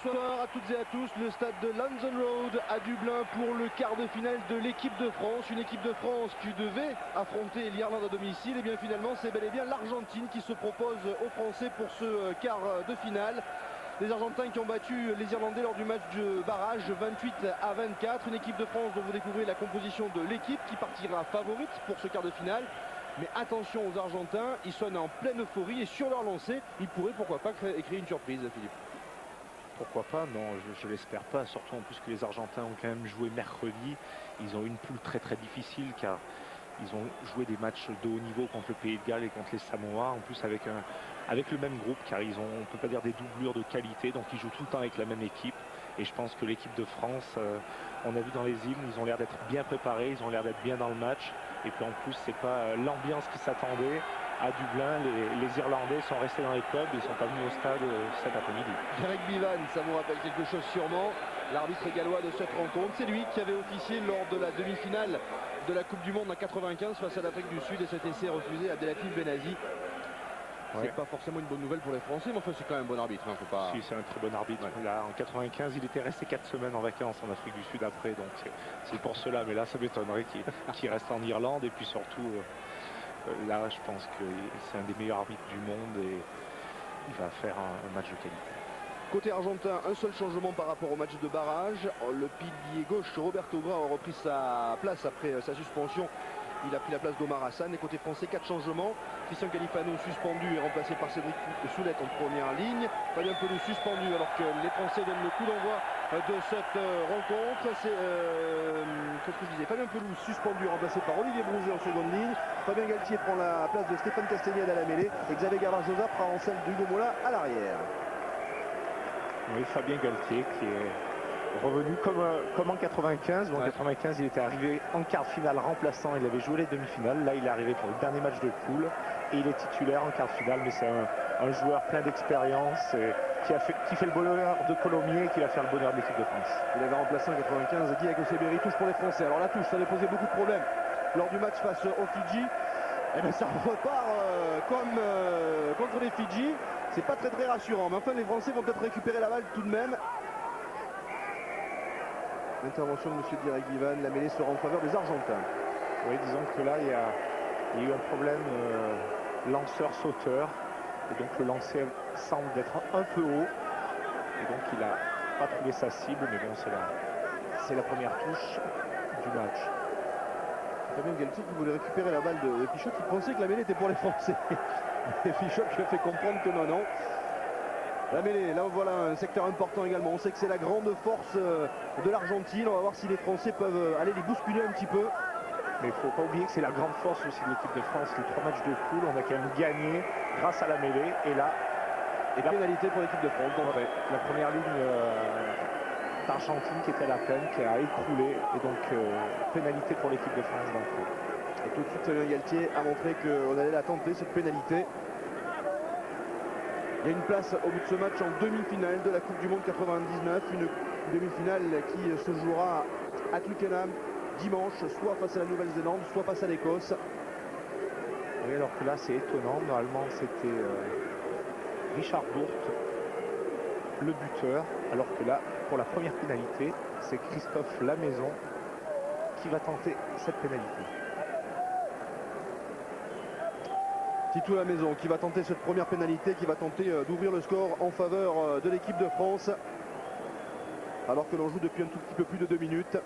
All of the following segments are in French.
Bonsoir à toutes et à tous, le stade de London Road à Dublin pour le quart de finale de l'équipe de France. Une équipe de France qui devait affronter l'Irlande à domicile. Et bien finalement c'est bel et bien l'Argentine qui se propose aux Français pour ce quart de finale. Les Argentins qui ont battu les Irlandais lors du match de barrage 28-24. Une équipe de France dont vous découvrez la composition de l'équipe qui partira favorite pour ce quart de finale. Mais attention aux Argentins, ils sonnent en pleine euphorie et sur leur lancée, ils pourraient pourquoi pas créer une surprise, Philippe. Pourquoi pas? Non, je l'espère pas, surtout en plus que les Argentins ont quand même joué mercredi. Ils ont eu une poule très très difficile car ils ont joué des matchs de haut niveau contre le Pays de Galles et contre les Samoa, en plus avec le même groupe, car ils ont, on peut pas dire des doublures de qualité, donc ils jouent tout le temps avec la même équipe. Et je pense que l'équipe de France, on a vu dans les hymnes, ils ont l'air d'être bien préparés, ils ont l'air d'être bien dans le match. Et puis en plus, c'est pas l'ambiance qui s'attendait. À Dublin, les Irlandais sont restés dans les pubs, ils sont pas venus au stade cet après-midi. Derek Bivan, ça vous rappelle quelque chose sûrement, l'arbitre gallois de cette rencontre. C'est lui qui avait officié lors de la demi-finale de la Coupe du Monde en 95 face à l'Afrique du Sud et cet essai refusé à Abdelatif Benazi. C'est pas forcément une bonne nouvelle pour les Français, mais enfin c'est quand même un bon arbitre. Faut pas... Si, c'est un très bon arbitre. Ouais. Là, en 95, il était resté 4 semaines en vacances en Afrique du Sud après, donc c'est pour cela. Mais là, ça m'étonnerait qu'il reste en Irlande. Et puis surtout, là, je pense que c'est un des meilleurs arbitres du monde et il va faire un match de qualité. Côté argentin, un seul changement par rapport au match de barrage. Le pilier gauche, Roberto Grau, a repris sa place après sa suspension. Il a pris la place d'Omar Hassan. Et côté français, 4 changements. Christian Califano suspendu et remplacé par Cédric Soulette en première ligne. Fabien Pelou suspendu alors que les Français donnent le coup d'envoi de cette rencontre. C'est qu'est-ce que je disais, Fabien Pelou suspendu, remplacé par Olivier Brouzet en seconde ligne. Fabien Galtier prend la place de Stéphane Castagnède à la mêlée. Et Xavier Garbajosa prend en celle d'Hugo Mola à l'arrière. Oui, Fabien Galtier qui est revenu comme en 95. Bon, en 95, il était arrivé en quart de finale remplaçant, il avait joué les demi-finales. Là, il est arrivé pour le dernier match de poule et il est titulaire en quart de finale. Mais c'est un joueur plein d'expérience qui fait le bonheur de Colomiers et qui va faire le bonheur de l'équipe de France. Il avait remplacé en 95 Diego Seberi, touche pour les Français. Alors la touche, ça avait posé beaucoup de problèmes lors du match face aux Fidji. Et bien ça repart comme contre les Fidji. C'est pas très rassurant, mais enfin les Français vont peut-être récupérer la balle tout de même. L'intervention de M. Derek Bivan, la mêlée sera en faveur des Argentins. Oui, disons que là il y a eu un problème lanceur-sauteur, et donc le lancer semble d'être un peu haut, et donc il n'a pas trouvé sa cible, mais bon, c'est la première touche du match. Fabien Galtier qui voulait récupérer la balle de Fichot, qui pensait que la mêlée était pour les Français. Et Fichot qui a fait comprendre que non. La mêlée, là voilà un secteur important également. On sait que c'est la grande force de l'Argentine. On va voir si les Français peuvent aller les bousculer un petit peu. Mais il ne faut pas oublier que c'est la grande force aussi de l'équipe de France. Les 3 matchs de poule, on a quand même gagné grâce à la mêlée. Et là, pénalité pour l'équipe de France. Donc, la première ligne d'Argentine qui était à la peine, qui a écroulé. Et donc pénalité pour l'équipe de France d'entrée. Et tout de suite, Fabien Galtier a montré qu'on allait la tenter, cette pénalité. Il y a une place au bout de ce match en demi-finale de la Coupe du Monde 99. Une demi-finale qui se jouera à Twickenham dimanche, soit face à la Nouvelle-Zélande, soit face à l'Écosse. Oui, alors que là, c'est étonnant. Normalement, c'était Richard Bourte, le buteur. Alors que là, pour la première pénalité, c'est Christophe Lamaison qui va tenter cette pénalité. Titou Lamaison qui va tenter cette première pénalité, qui va tenter d'ouvrir le score en faveur de l'équipe de France. Alors que l'on joue depuis un tout petit peu plus de 2 minutes.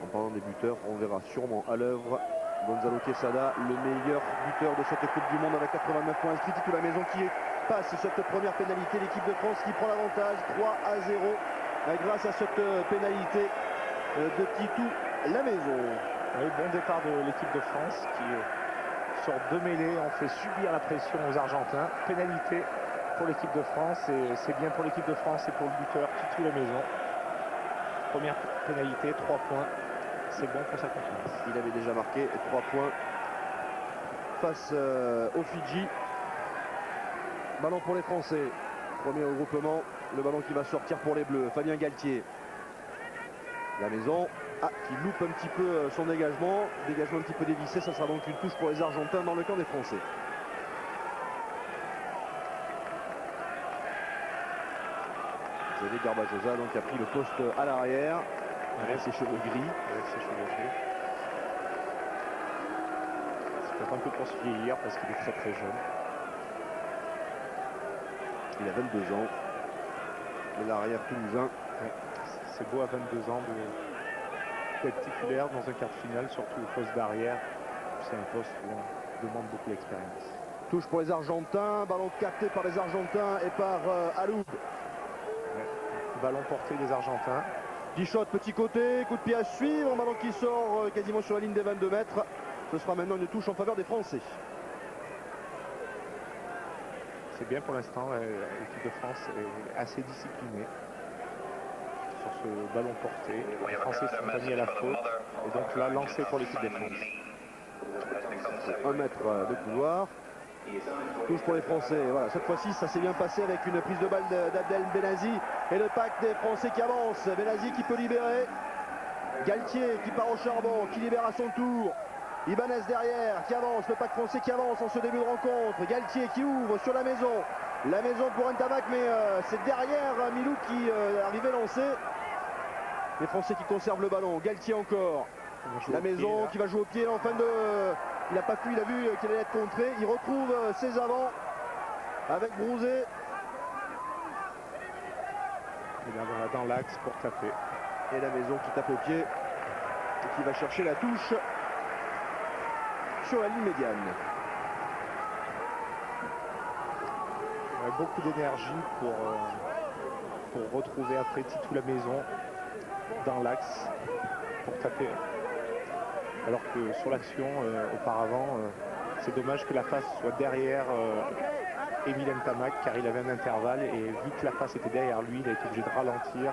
En parlant des buteurs, on verra sûrement à l'œuvre Gonzalo Quesada, le meilleur buteur de cette Coupe du Monde avec 89 points inscrits. Titou Lamaison qui passe cette première pénalité. L'équipe de France qui prend l'avantage 3-0 grâce à cette pénalité de Titou Lamaison. Oui, bon départ de l'équipe de France qui sur 2 mêlées ont fait subir la pression aux Argentins. Pénalité pour l'équipe de France et c'est bien pour l'équipe de France et pour le buteur Titou Lamaison. Première pénalité, 3 points. C'est bon pour sa confiance. Il avait déjà marqué 3 points face aux Fidji. Ballon pour les Français. Premier regroupement. Le ballon qui va sortir pour les Bleus. Fabien Galtier. Lamaison qui loupe un petit peu son dégagement un petit peu dévissé. Ça sera donc une touche pour les Argentins dans le camp des Français. Xavier Garbajosa donc a pris le poste à l'arrière avec ses cheveux gris. C'est peut-être un peu pour se vieillir parce qu'il est très très jeune. Il a 22 ans. L'arrière toulousain. Ouais. C'est beau à 22 ans d'être titulaire dans un quart de finale, surtout au poste d'arrière. C'est un poste où on demande beaucoup d'expérience. Touche pour les Argentins, ballon capté par les Argentins et par Aloub. Ouais. Ballon porté des Argentins. Guichot, petit côté, coup de pied à suivre, un ballon qui sort quasiment sur la ligne des 22 mètres. Ce sera maintenant une touche en faveur des Français. C'est bien pour l'instant, l'équipe de France est assez disciplinée sur ce ballon porté. Les Français sont pas mis à la faute et donc là, lancé pour l'équipe de France. 1 mètre de couloir. Touche pour les Français. Voilà, cette fois-ci, ça s'est bien passé avec une prise de balle d'Abdel Benazi et le pack des Français qui avance. Benazi qui peut libérer. Galtier qui part au charbon, qui libère à son tour. Ibanez derrière, qui avance, le pack français qui avance en ce début de rencontre. Galtier qui ouvre sur la maison. La maison pour Ntamak, mais c'est derrière Milou qui est arrivé lancé. Les Français qui conservent le ballon. Galtier encore. La maison qui va jouer au pied en fin de... Il n'a pas pu, il a vu qu'il allait être contré. Il retrouve ses avants avec Brouzé. Et là, voilà, dans l'axe pour taper. Et la maison qui tape au pied et qui va chercher la touche sur la ligne médiane. Beaucoup d'énergie pour retrouver après Titou la maison dans l'axe pour taper. Alors que sur l'action auparavant, c'est dommage que la face soit derrière Emile Ntamak car il avait un intervalle et vu que la face était derrière lui, il a été obligé de ralentir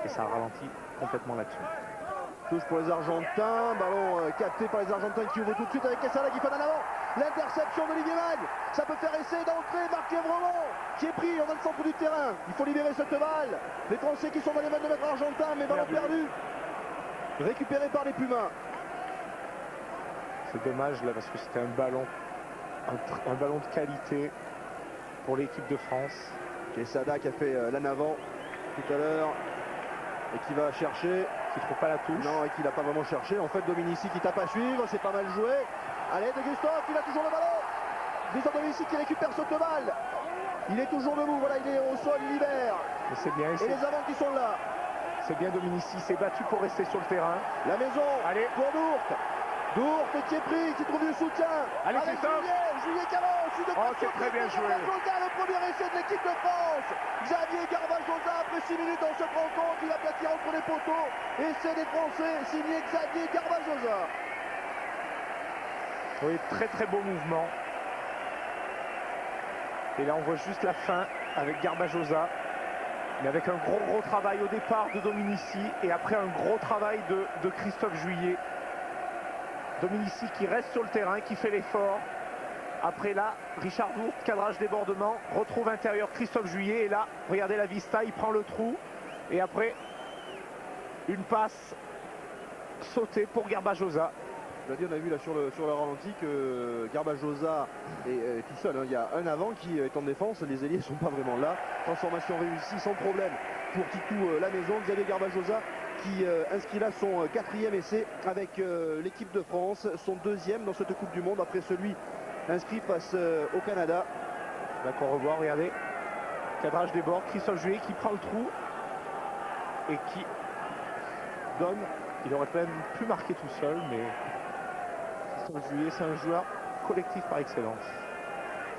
et ça a ralenti complètement l'action. Touche pour les Argentins, ballon capté par les Argentins qui ouvrent tout de suite avec Quesada qui fait en avant. L'interception d'Olivier Magne, ça peut faire essayer d'entrer, Marc Lévremont qui est pris dans le centre du terrain. Il faut libérer cette balle. Les Français qui sont dans les 22 mètres argentins, mais ballon perdu. Récupéré par les Pumas. C'est dommage là parce que c'était un ballon de qualité pour l'équipe de France. Quesada qui a fait l'en avant tout à l'heure et qui va chercher. Qui ne trouve pas la touche. Non, et qui n'a pas vraiment cherché. En fait, Dominici qui tape à suivre, c'est pas mal joué. Allez, de Gustave, il a toujours le ballon. Christophe Dominici qui récupère cette balle. Il est toujours debout, voilà, il est au sol, il libère. C'est bien. Et les avants qui sont là. C'est bien, Dominici s'est battu pour rester sur le terrain. La maison, allez, pour Dourte. Dourte qui est pris, qui trouve du soutien. Allez, Christophe. Juillet qui avance. Oh, c'est très bien joué. Le premier essai de l'équipe de France. Xavier Garbajosa, après 6 minutes dans cette rencontre, il a plaqué entre les poteaux. Essai des Français, signé Xavier Garbajosa. Oui, très très beau mouvement. Et là, on voit juste la fin avec Garbajosa. Mais avec un gros travail au départ de Dominici et après un gros travail de Christophe Juillet. Dominici qui reste sur le terrain, qui fait l'effort. Après là, Richard Dourte, cadrage débordement, retrouve intérieur Christophe Juillet. Et là, regardez la vista, il prend le trou. Et après, une passe sautée pour Garbajosa. On a vu là sur le ralenti que Garbajosa est tout seul. Hein. Il y a un avant qui est en défense, les ailiers ne sont pas vraiment là. Transformation réussie sans problème pour Titou la maison. Xavier Garbajosa qui inscrit là son 4e essai avec l'équipe de France, son 2e dans cette Coupe du Monde après celui inscrit face au Canada. Là qu'on revoit, regardez, cadrage des bords, Christophe Juillet qui prend le trou et qui donne. Il aurait même pu marquer tout seul, mais Christophe Juillet, c'est un joueur collectif par excellence.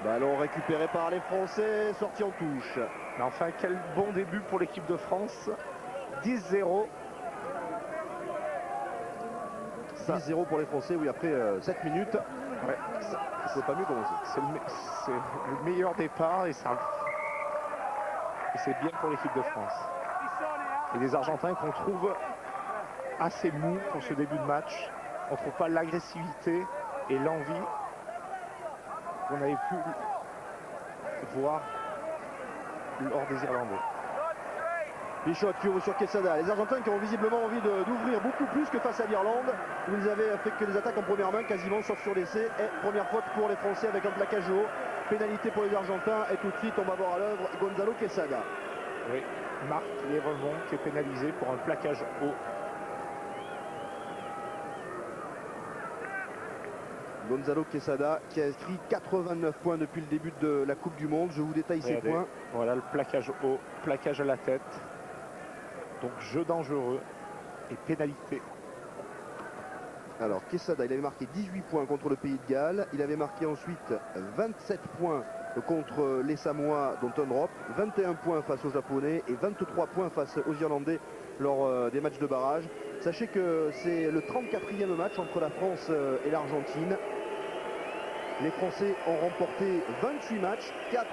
Ballon récupéré par les Français, sorti en touche. Mais enfin, quel bon début pour l'équipe de France. 10-0. 10-0 pour les Français, oui, après 7 minutes. Ouais. C'est pas mieux commencer. C'est le meilleur départ et c'est bien pour l'équipe de France. Et les Argentins qu'on trouve assez mous pour ce début de match. On ne trouve pas l'agressivité et l'envie qu'on avait pu voir lors des Irlandais. Pichot qui ouvre sur Quesada. Les Argentins qui ont visiblement envie d'ouvrir beaucoup plus que face à l'Irlande, où ils avaient fait que des attaques en première main quasiment, sauf sur l'essai. Et première faute pour les Français avec un plaquage haut. Pénalité pour les Argentins. Et tout de suite, on va voir à l'œuvre Gonzalo Quesada. Oui, Marc Léremont qui est pénalisé pour un plaquage haut. Gonzalo Quesada qui a inscrit 89 points depuis le début de la Coupe du Monde. Je vous détaille ses points. Voilà le plaquage haut, plaquage à la tête. Donc jeu dangereux et pénalité. Alors Quesada, il avait marqué 18 points contre le Pays de Galles. Il avait marqué ensuite 27 points contre les Samoa, dont un drop, 21 points face aux Japonais et 23 points face aux Irlandais lors des matchs de barrage. Sachez que c'est le 34e match entre la France et l'Argentine. Les Français ont remporté 28 matchs, 4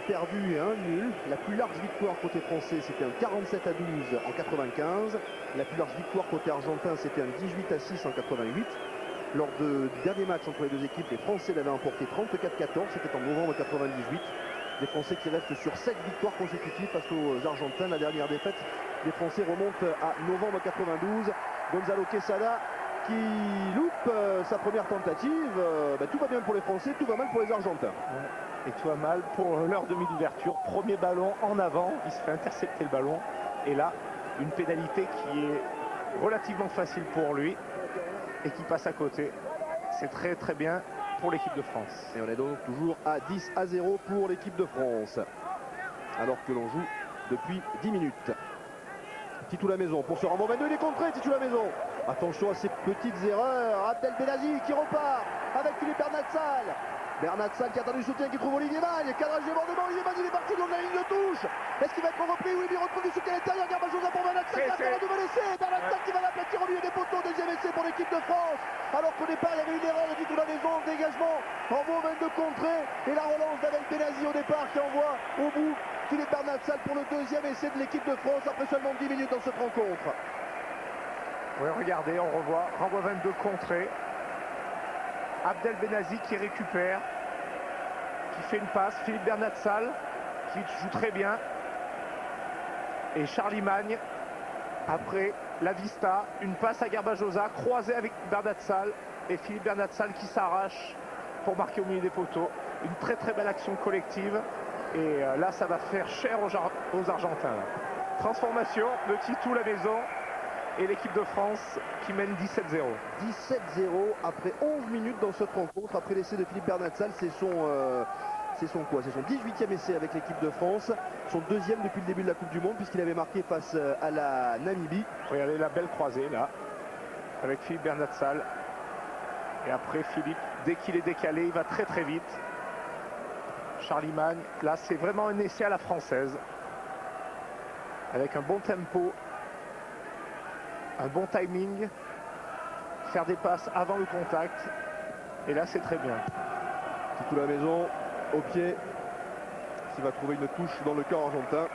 perdus et 1 nul. La plus large victoire côté français, c'était un 47-12 en 95. La plus large victoire côté argentin, c'était un 18-6 en 88. Lors du dernier match entre les deux équipes, les Français l'avaient emporté 34-14, c'était en novembre 98. Les Français qui restent sur 7 victoires consécutives face aux Argentins. La dernière défaite des Français remonte à novembre 92. Gonzalo Quesada qui loupe sa première tentative. Tout va bien pour les Français, tout va mal pour les Argentins. Et tout va mal pour leur demi d'ouverture. Premier ballon en avant, il se fait intercepter le ballon. Et là, une pénalité qui est relativement facile pour lui et qui passe à côté. C'est très très bien pour l'équipe de France. Et on est donc toujours à 10-0 pour l'équipe de France. Alors que l'on joue depuis 10 minutes. Titou la maison pour ce renvoi 22, il est contré, Titou la maison. Attention à ces petites erreurs. Abdel Benazi qui repart avec Philippe Bernatsal. Bernatsal qui attend du soutien, qui trouve Olivier Magne. Cadrage débordement, Olivier Magne, il est parti dans la ligne de touche. Est-ce qu'il va être repris? Oui, il retrouve du soutien à l'intérieur. Garbajosa pour Bernatsal qui a fait un nouvel essai. Bernatsal qui va l'aplatir au milieu des poteaux. Deuxième essai pour l'équipe de France. Alors qu'au départ, il y avait une erreur de Titou la maison. Dégagement, renvoi 22 contré. Et la relance d'Abdel Benazi au départ qui envoie au bout Philippe Bernatsal pour le deuxième essai de l'équipe de France après seulement 10 minutes dans cette rencontre. Oui, regardez, on revoit. Renvoi 22 contré. Abdel Benazi qui récupère, qui fait une passe. Philippe Bernatsal qui joue très bien. Et Charlie Magne, après la vista, une passe à Garbajosa, croisée avec Bernatsal. Et Philippe Bernatsal qui s'arrache pour marquer au milieu des poteaux. Une très très belle action collective. Et là, ça va faire cher aux Argentins. Là. Transformation de Titou la maison. Et l'équipe de France qui mène 17-0. 17-0 après 11 minutes dans cette rencontre. Après l'essai de Philippe Bernatsal, c'est son 18e essai avec l'équipe de France. Son deuxième depuis le début de la Coupe du Monde, puisqu'il avait marqué face à la Namibie. Regardez la belle croisée là, avec Philippe Bernatsal. Et après Philippe, dès qu'il est décalé, il va très très vite. Charlie Magne, là c'est vraiment un essai à la française. Avec un bon tempo. Un bon timing, faire des passes avant le contact, et là c'est très bien. Titou la maison, au pied, qui va trouver une touche dans le cœur argentin.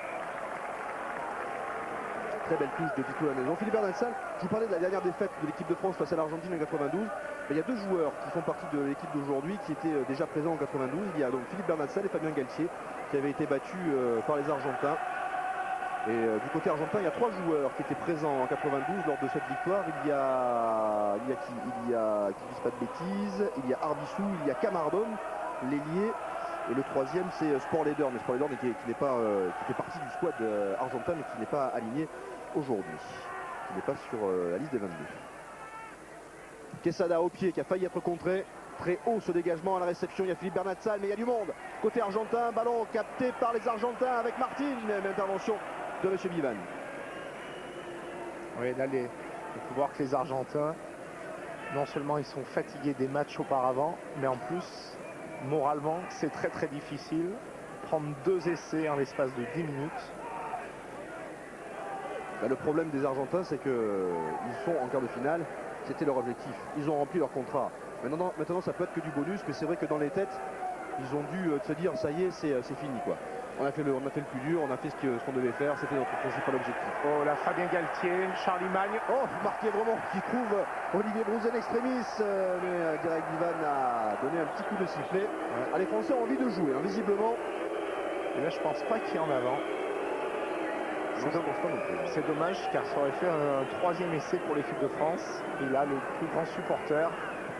Très belle touche de Titou la maison. Philippe Bernatsal, je vous parlais de la dernière défaite de l'équipe de France face à l'Argentine en 92. Mais il y a deux joueurs qui font partie de l'équipe d'aujourd'hui qui étaient déjà présents en 92. Il y a donc Philippe Bernatsal et Fabien Galtier qui avaient été battus par les Argentins. Et du côté argentin, il y a 3 joueurs qui étaient présents en 92 lors de cette victoire. Il y a qui disent pas de bêtises, il y a Arbissou, il y a Camardon, l'ailier. Et le troisième, c'est Sportledern. Mais Sportledern qui fait partie du squad argentin, mais qui n'est pas aligné aujourd'hui. Qui n'est pas sur la liste des 22. Quesada au pied, qui a failli être contré. Très haut ce dégagement à la réception, il y a Philippe Bernatsal, mais il y a du monde. Côté argentin, ballon capté par les Argentins avec Martin. Même intervention de M. Bivan. Oui, là, il faut voir que les Argentins, non seulement ils sont fatigués des matchs auparavant, mais en plus, moralement, c'est très très difficile. Prendre 2 essais en l'espace de 10 minutes. Le problème des Argentins, c'est qu'ils sont en quart de finale. C'était leur objectif. Ils ont rempli leur contrat. Maintenant, ça peut être que du bonus, mais c'est vrai que dans les têtes, ils ont dû se dire, ça y est, c'est fini, quoi. On a fait le plus dur, on a fait ce qu'on devait faire, c'était notre principal objectif. Oh là, Fabien Galtier, Charlie Magne. Oh, marqué vraiment, qui trouve Olivier Brouzen extremis, mais Greg Bivan a donné un petit coup de sifflet. Ouais. Ah, les Français ont envie de jouer, hein, visiblement. Et là, je pense pas qu'il y ait en avant. C'est pas constant non plus. C'est dommage car ça aurait fait un troisième essai pour l'équipe de France. Et là, le plus grand supporter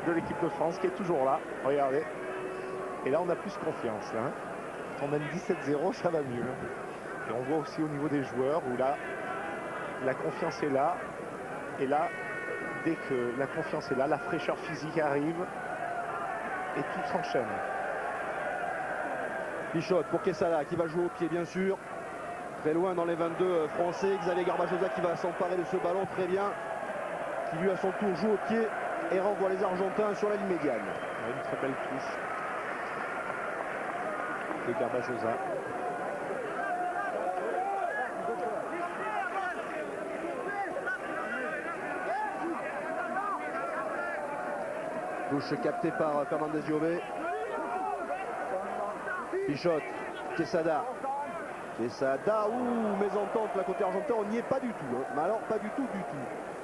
de l'équipe de France qui est toujours là. Regardez. Et là, on a plus confiance. Hein. Quand on mène 17-0, ça va mieux. Et on voit aussi au niveau des joueurs où là, la confiance est là. Et là, dès que la confiance est là, la fraîcheur physique arrive et tout s'enchaîne. Pichot pour Quesada qui va jouer au pied bien sûr. Très loin dans les 22 français. Xavier Garbajosa qui va s'emparer de ce ballon très bien. Qui lui à son tour joue au pied et renvoie les Argentins sur la ligne médiane. Une très belle touche de Garbajosa. Touche captée par Fernandez Giové. Pichot, Quesada. Quesada, mésentente là côté argentin, on n'y est pas du tout. Hein. Mais alors pas du tout.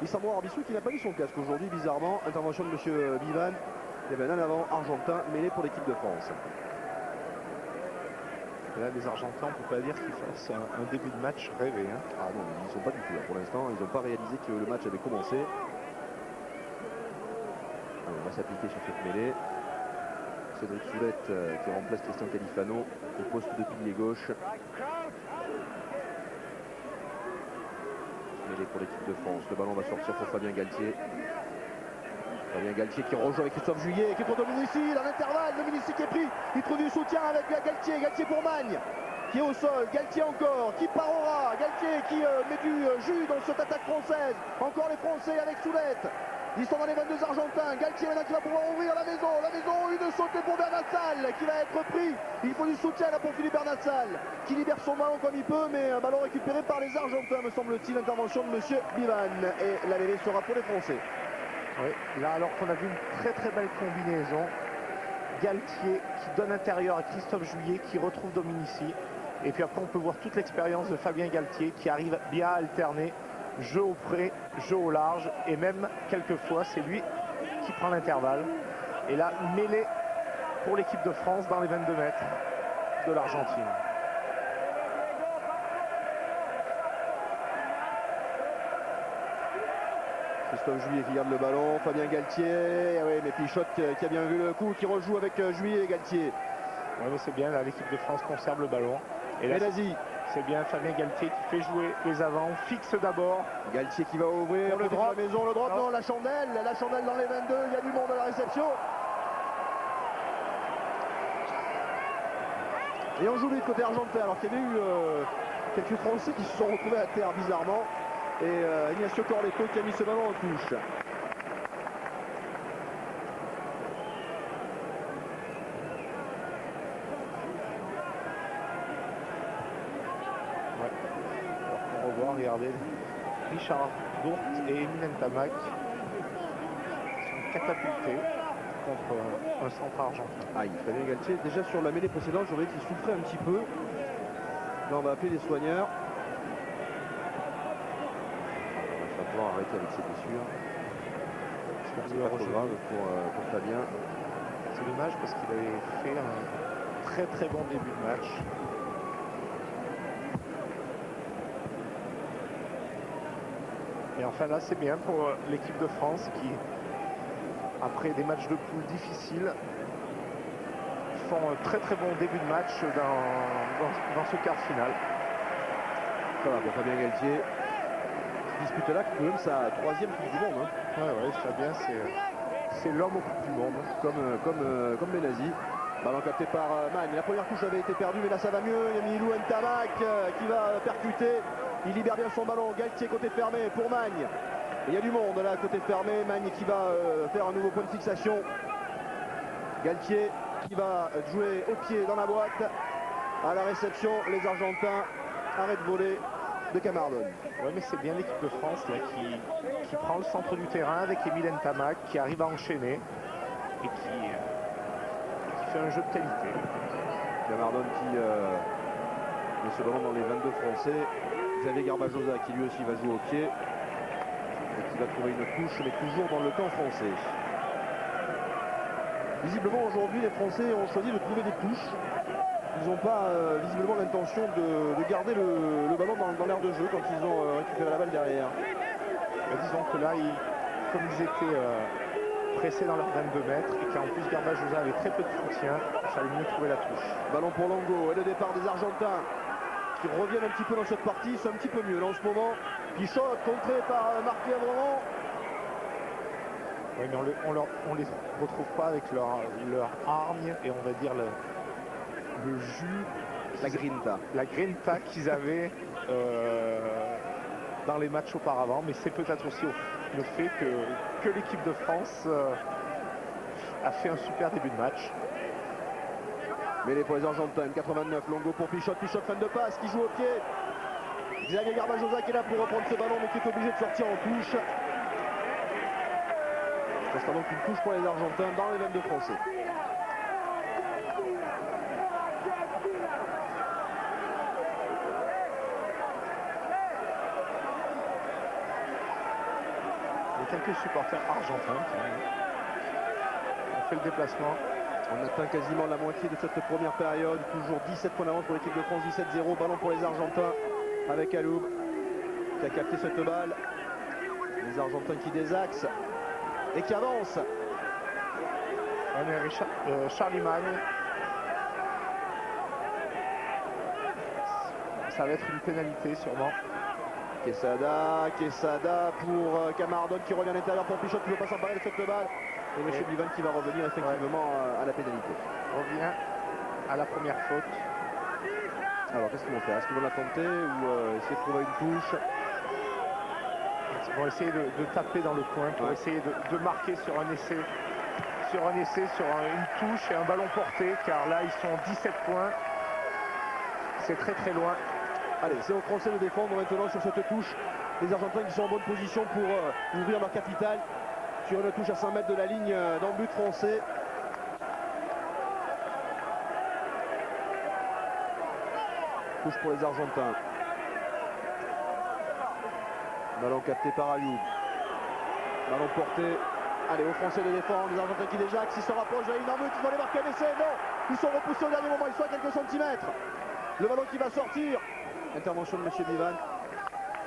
Lisandro Arbissou qui n'a pas mis son casque aujourd'hui, bizarrement. Intervention de monsieur Bivan. Il y avait un avant argentin mêlé pour l'équipe de France. Et là, les Argentins, on ne peut pas dire qu'ils fassent un début de match rêvé. Hein. Ah non, ils ne sont pas du tout là pour l'instant. Ils n'ont pas réalisé que le match avait commencé. Alors, on va s'appliquer sur cette mêlée. Cédric Soulette qui remplace Christian Califano au poste de pilier gauche. Mêlée pour l'équipe de France. Le ballon va sortir pour Fabien Galtier. Fabien Galtier qui rejoint avec Christophe Juillet, qui est pour Dominici, dans l'intervalle, Dominici qui est pris, il trouve du soutien avec Galtier, Galtier pour Magne, qui est au sol, Galtier encore, qui part au ras, Galtier qui met du jus dans cette attaque française, encore les Français avec Soulette, ils sont dans les 22 Argentins, Galtier maintenant qui va pouvoir ouvrir la maison, une sautée pour Bernassal, qui va être pris, il faut du soutien là pour Philippe Bernassal, qui libère son ballon comme il peut, mais un ballon récupéré par les Argentins, me semble-t-il, intervention de monsieur Bivan, et la mêlée sera pour les Français. Oui, là alors qu'on a vu une très belle combinaison. Galtier qui donne intérieur à Christophe Juillet qui retrouve Dominici. Et puis après on peut voir toute l'expérience de Fabien Galtier qui arrive bien à alterner jeu au près, jeu au large. Et même quelquefois c'est lui qui prend l'intervalle. Et là mêlée pour l'équipe de France dans les 22 mètres de l'Argentine. Christophe Juillet qui garde le ballon, Fabien Galtier, oui, mais Pichot qui a bien vu le coup, qui rejoue avec Juillet et Galtier. Oui, mais c'est bien, là l'équipe de France conserve le ballon. Et là c'est bien Fabien Galtier qui fait jouer les avants, fixe d'abord. Galtier qui va ouvrir le drop, la maison, le drop, non, la chandelle dans les 22, il y a du monde à la réception. Et on joue vite côté argentin, alors qu'il y avait eu quelques Français qui se sont retrouvés à terre bizarrement. Et Ignacio Corletto qui a mis ce ballon en touche. Ouais. Alors on revoit, regardez, Richard Dourt et Emile Ntamak sont catapultés contre un centre argentin. Ah, il fallait Galtier. Déjà sur la mêlée précédente, j'aurais dit qu'il souffrait un petit peu. Là, on va appeler les soigneurs. Arrêter avec ses blessures. J'espère que c'est pas trop grave pour Fabien. C'est dommage parce qu'il avait fait un très bon début de match. Et enfin là c'est bien pour l'équipe de France qui, après des matchs de poule difficiles, font un très bon début de match dans ce quart final. Ça va pour Fabien Galtier. Dispute là quand même sa troisième Coupe du Monde. Hein. Ouais, Fabien c'est l'homme aux Coupes du Monde. Comme Benazi. Ballon capté par Magne. La première touche avait été perdue, mais là ça va mieux. Il y a Milou Ntamak qui va percuter. Il libère bien son ballon. Galtier côté fermé pour Magne. Il y a du monde là côté fermé. Magne qui va faire un nouveau point de fixation. Galtier qui va jouer au pied dans la boîte. À la réception, les Argentins arrêtent de voler de Camardone. Oui, mais c'est bien l'équipe de France là, qui prend le centre du terrain avec Emile Ntamak, qui arrive à enchaîner et qui fait un jeu de qualité. Camardone qui met ce ballon dans les 22 Français. Xavier Garbajosa qui lui aussi va jouer au pied et qui va trouver une touche, mais toujours dans le camp français. Visiblement aujourd'hui les Français ont choisi de trouver des touches ils n'ont pas visiblement l'intention de garder le ballon dans l'aire de jeu quand ils ont récupéré la balle derrière. Disons que là, comme ils étaient pressés dans leur 22 mètres et qu'en plus Garbajosa avait très peu de soutien, il fallait mieux trouver la touche. Ballon pour Longo et le départ des Argentins qui reviennent un petit peu dans cette partie, c'est un petit peu mieux là en ce moment. Pichot contré par Marc Lévremont. Oui, mais on les retrouve pas avec leur hargne et on va dire le jus, la grinta qu'ils avaient dans les matchs auparavant, mais c'est peut-être aussi le fait que l'équipe de France a fait un super début de match. Mêlée pour les Argentins, 89, Longo pour Pichot, fin de passe qui joue au pied. Xavier Garbajosa qui est là pour reprendre ce ballon mais qui est obligé de sortir en touche. Ça sera donc une touche pour les Argentins dans les 22 Français. Il y a quelques supporters argentins qui ont fait le déplacement. On atteint quasiment la moitié de cette première période. Toujours 17 points d'avance pour l'équipe de France, 17-0. Ballon pour les Argentins avec Aloub qui a capté cette balle. Les Argentins qui désaxent et qui avancent. Charlie Magne. Ça va être une pénalité sûrement. Quesada pour Camardone qui revient à l'intérieur pour Pichot qui ne veut pas s'emparer de cette balle. Et M. Bivan qui va revenir effectivement à la pénalité. Revient à la première faute. Alors qu'est-ce qu'ils vont faire? Est-ce qu'ils vont la tenter ou essayer de trouver une touche? Ils vont essayer de taper dans le coin pour essayer de marquer sur un essai. Sur une touche et un ballon porté, car là ils sont 17 points. C'est très très loin. Allez, c'est aux Français de défendre maintenant sur cette touche. Les Argentins qui sont en bonne position pour ouvrir leur capitale sur une touche à 5 mètres de la ligne dans le but français. Touche pour les Argentins. Ballon capté par Ayoub. Ballon porté. Allez, aux Français de défendre. Les Argentins qui déjà qui se rapprochent de la ligne en but. Ils vont aller marquer un essai. Non, ils sont repoussés au dernier moment. Ils sont à quelques centimètres. Le ballon qui va sortir. Intervention de M. Bivan.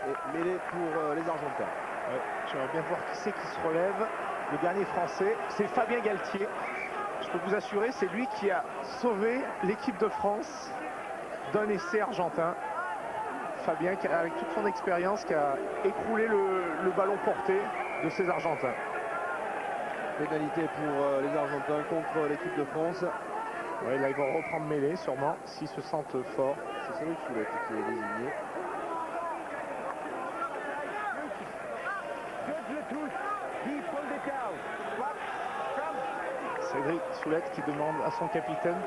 Et mêlée pour les Argentins. Ouais, j'aimerais bien voir qui c'est qui se relève. Le dernier français, c'est Fabien Galtier. Je peux vous assurer, c'est lui qui a sauvé l'équipe de France d'un essai argentin. Fabien, avec toute son expérience, qui a écroulé le ballon porté de ces Argentins. Pénalité pour les Argentins contre l'équipe de France. Ouais, là, ils vont reprendre mêlée, sûrement, s'ils se sentent forts. C'est Cédric Soulette qui est désigné. Cédric Soulette qui demande à son capitaine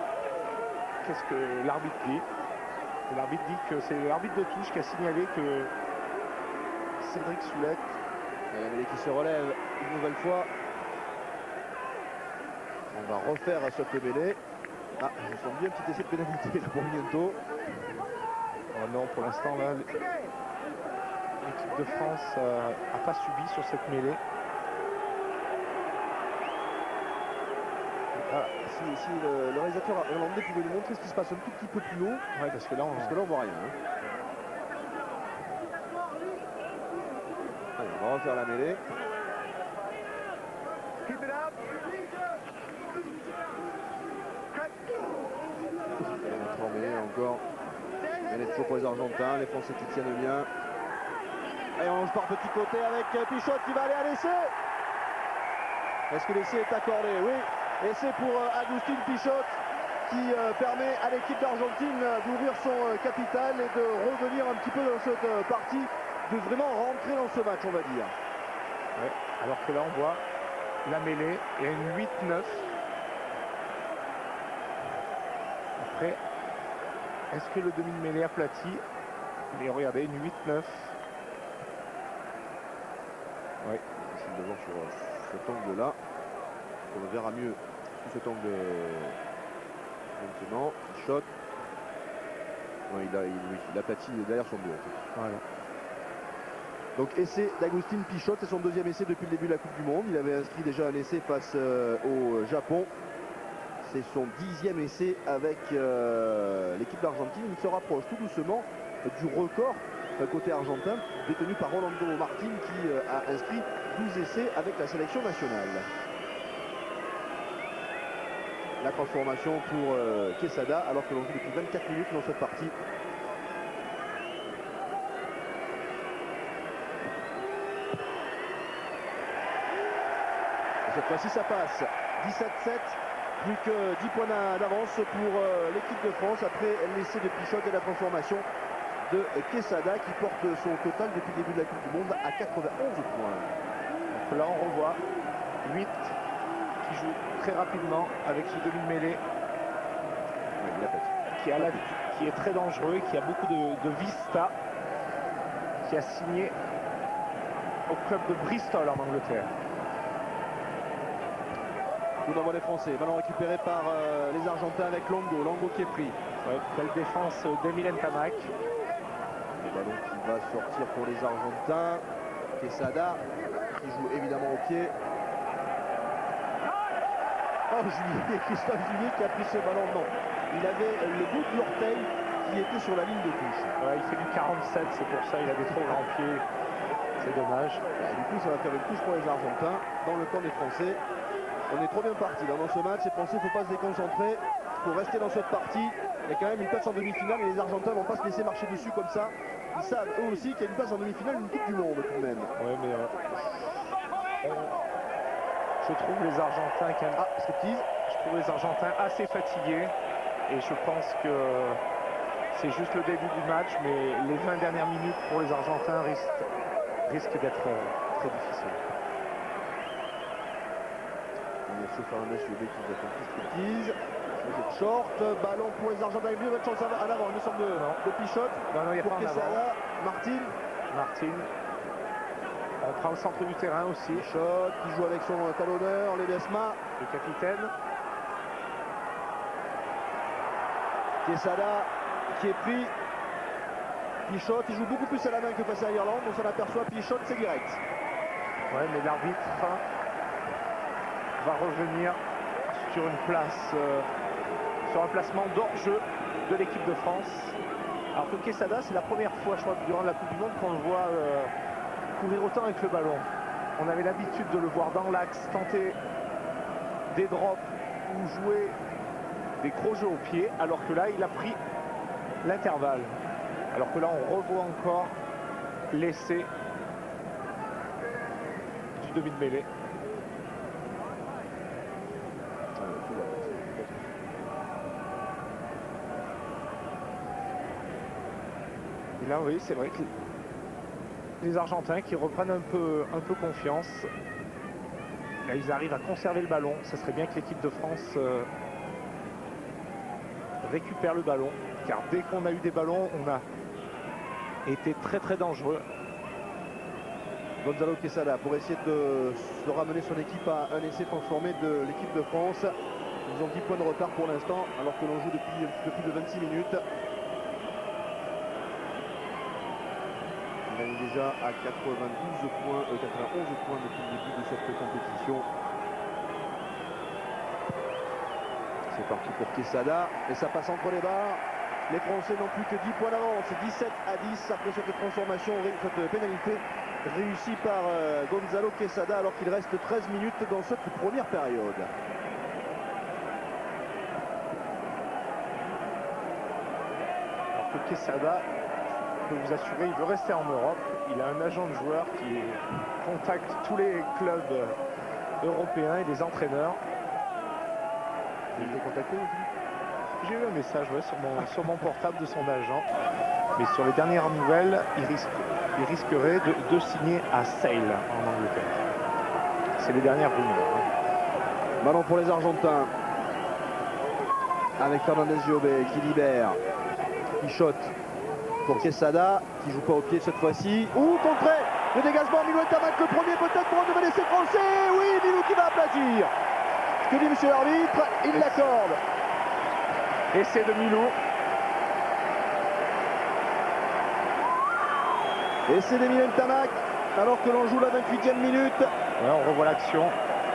qu'est-ce que l'arbitre dit. L'arbitre dit que c'est l'arbitre de touche qui a signalé que Cédric Soulette. Et la mêlée qui se relève une nouvelle fois. On va refaire cette mêlée. Ah, je me sens bien, petit essai de pénalité là pour Mignonto. Oh non, pour l'instant là, l'équipe de France n'a pas subi sur cette mêlée. Ah, si le réalisateur irlandais pouvait nous montrer ce qui se passe un tout petit peu plus haut. Ouais, parce que là on voit rien. Hein. Allez, on va refaire la mêlée. Encore. Elle est toujours pour les Argentins, les Français qui tiennent bien. Et on part petit côté avec Pichot qui va aller à l'essai. Est-ce que l'essai est accordé? Oui. Essai pour Agustín Pichot qui permet à l'équipe d'Argentine d'ouvrir son capital et de revenir un petit peu dans cette partie, de vraiment rentrer dans ce match, on va dire. Ouais, alors que là on voit la mêlée et une 8-9. Après, est-ce que le demi de mêlée aplati? Mais regardez, une 8-9. Oui, c'est de voir sur cet angle-là. On le verra mieux sous cet angle maintenant. Shot. Ouais, il aplatit derrière son dos. En fait. Voilà. Donc essai d'Agustín Pichot, c'est son deuxième essai depuis le début de la Coupe du Monde. Il avait inscrit déjà un essai face au Japon. C'est son 10e essai avec l'équipe d'Argentine. Il se rapproche tout doucement du record côté argentin détenu par Rolando Martin qui a inscrit 12 essais avec la sélection nationale. La transformation pour Quesada alors que l'on joue depuis 24 minutes dans cette partie. Et cette fois-ci ça passe. 17-7. Plus que 10 points d'avance pour l'équipe de France après l'essai de Pichotte et la transformation de Quesada qui porte son total depuis le début de la Coupe du Monde à 91 points. Donc là on revoit 8 qui joue très rapidement avec ce demi-mêlée qui est très dangereux, qui a beaucoup de vista, qui a signé au club de Bristol en Angleterre. Coup d'envoi des Français, ballon récupéré par les Argentins avec Longo, Longo qui est pris. Ouais, belle défense d'Emile Ntamak. Le ballon qui va sortir pour les Argentins. Quesada qui joue évidemment au pied. Oh Juillet, Christophe Juillet qui a pris ce ballon. Non, il avait le bout de l'orteil qui était sur la ligne de touche. Ouais, il fait du 47, c'est pour ça il a des trop grands pieds. C'est dommage. Et du coup ça va faire une touche pour les Argentins dans le camp des Français. On est trop bien parti dans ce match. Les Français, il ne faut pas se déconcentrer. Il faut rester dans cette partie. Il y a quand même une place en demi-finale et les Argentins ne vont pas se laisser marcher dessus comme ça. Ils savent eux aussi qu'il y a une place en demi-finale, une Coupe du Monde tout de même. Oui, mais je trouve les Argentins je trouve les Argentins assez fatigués et je pense que c'est juste le début du match, mais les 20 dernières minutes pour les Argentins risquent d'être très difficiles. Monsieur Fernandez, le bec qui va faire striptease. Short, ballon pour les Argentins. Il y a une chance en avant, il me semble, de Pichotte. Non, il n'y a pour pas en Quesada, avant. Martin. On prend le centre du terrain aussi. Pichotte qui joue avec son talonneur, Ledesma. Le capitaine. Quesada qui est pris. Pichotte, il joue beaucoup plus à la main que face à l'Irlande. On s'en aperçoit, Pichotte, c'est direct. Ouais, mais l'arbitre va revenir sur une place, sur un placement d'hors-jeu de l'équipe de France. Alors que Quesada, c'est la première fois, je crois, durant la Coupe du Monde qu'on le voit courir autant avec le ballon. On avait l'habitude de le voir dans l'axe, tenter des drops ou jouer des gros jeux au pied, alors que là, il a pris l'intervalle. Alors que là, on revoit encore l'essai du demi de mêlée. Et là, oui, c'est vrai que les Argentins qui reprennent un peu confiance. Là, ils arrivent à conserver le ballon. Ça serait bien que l'équipe de France récupère le ballon. Car dès qu'on a eu des ballons, on a été très dangereux. Gonzalo Quesada pour essayer de ramener son équipe à un essai transformé de l'équipe de France. Ils ont 10 points de retard pour l'instant, alors que l'on joue depuis plus de 26 minutes. Il est déjà à 91 points depuis le début de cette compétition. C'est parti pour Quesada et ça passe entre les barres. Les Français n'ont plus que 10 points d'avance, 17-10 après cette transformation, cette pénalité réussie par Gonzalo Quesada alors qu'il reste 13 minutes dans cette première période. Alors que Quesada, je peux vous assurer, il veut rester en Europe. Il a un agent de joueur qui contacte tous les clubs européens et les entraîneurs. Il est contacté aussi. J'ai eu un message sur mon portable de son agent. Mais sur les dernières nouvelles, il risquerait de signer à Sale en Angleterre. C'est les dernières rumeurs. Ballon pour les Argentins. Avec Fernandez Giobbe qui libère. Pichotte pour Quesada qui joue pas au pied cette fois-ci. Contré. Le dégagement, Milou Ntamak, le premier peut-être pour un nouvel essai français. Oui, Milou qui va aplatir. Que dit monsieur l'arbitre? Il l'accorde. Essai de Milou. Essai d'Emile Ntamak alors que l'on joue la 28e minute. Ouais, on revoit l'action.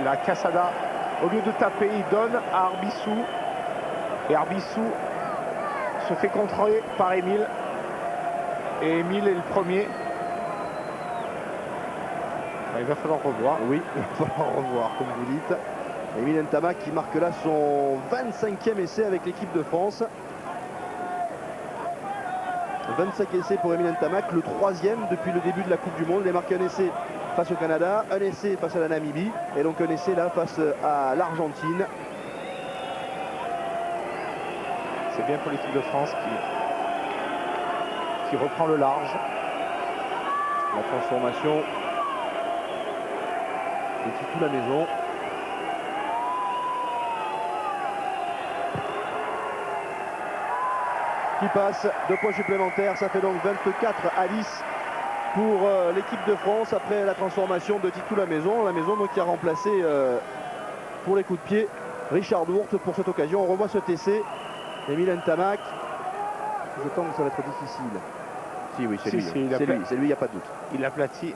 La Quesada Au lieu de taper, il donne à Arbissou. Et Arbissou se fait contrer par Émile. Et Émile est le premier. Il va falloir revoir. Oui, il va falloir revoir, comme vous dites. Émile Ntamak qui marque là son 25e essai avec l'équipe de France. 25 essais pour Émile Ntamak, le 3e depuis le début de la Coupe du Monde. Il a marqué un essai face au Canada, un essai face à la Namibie et donc un essai là face à l'Argentine. C'est bien pour l'équipe de France qui reprend le large. La transformation de Titou la maison. Qui passe, 2 points supplémentaires, ça fait donc 24-10 pour l'équipe de France après la transformation de Titou la maison donc qui a remplacé pour les coups de pied Richard Dourte pour cette occasion. On revoit cet essai. Émile Ntamak, je pense que ça va être difficile. Si, oui, c'est lui, il n'y a pas de doute. Il aplatit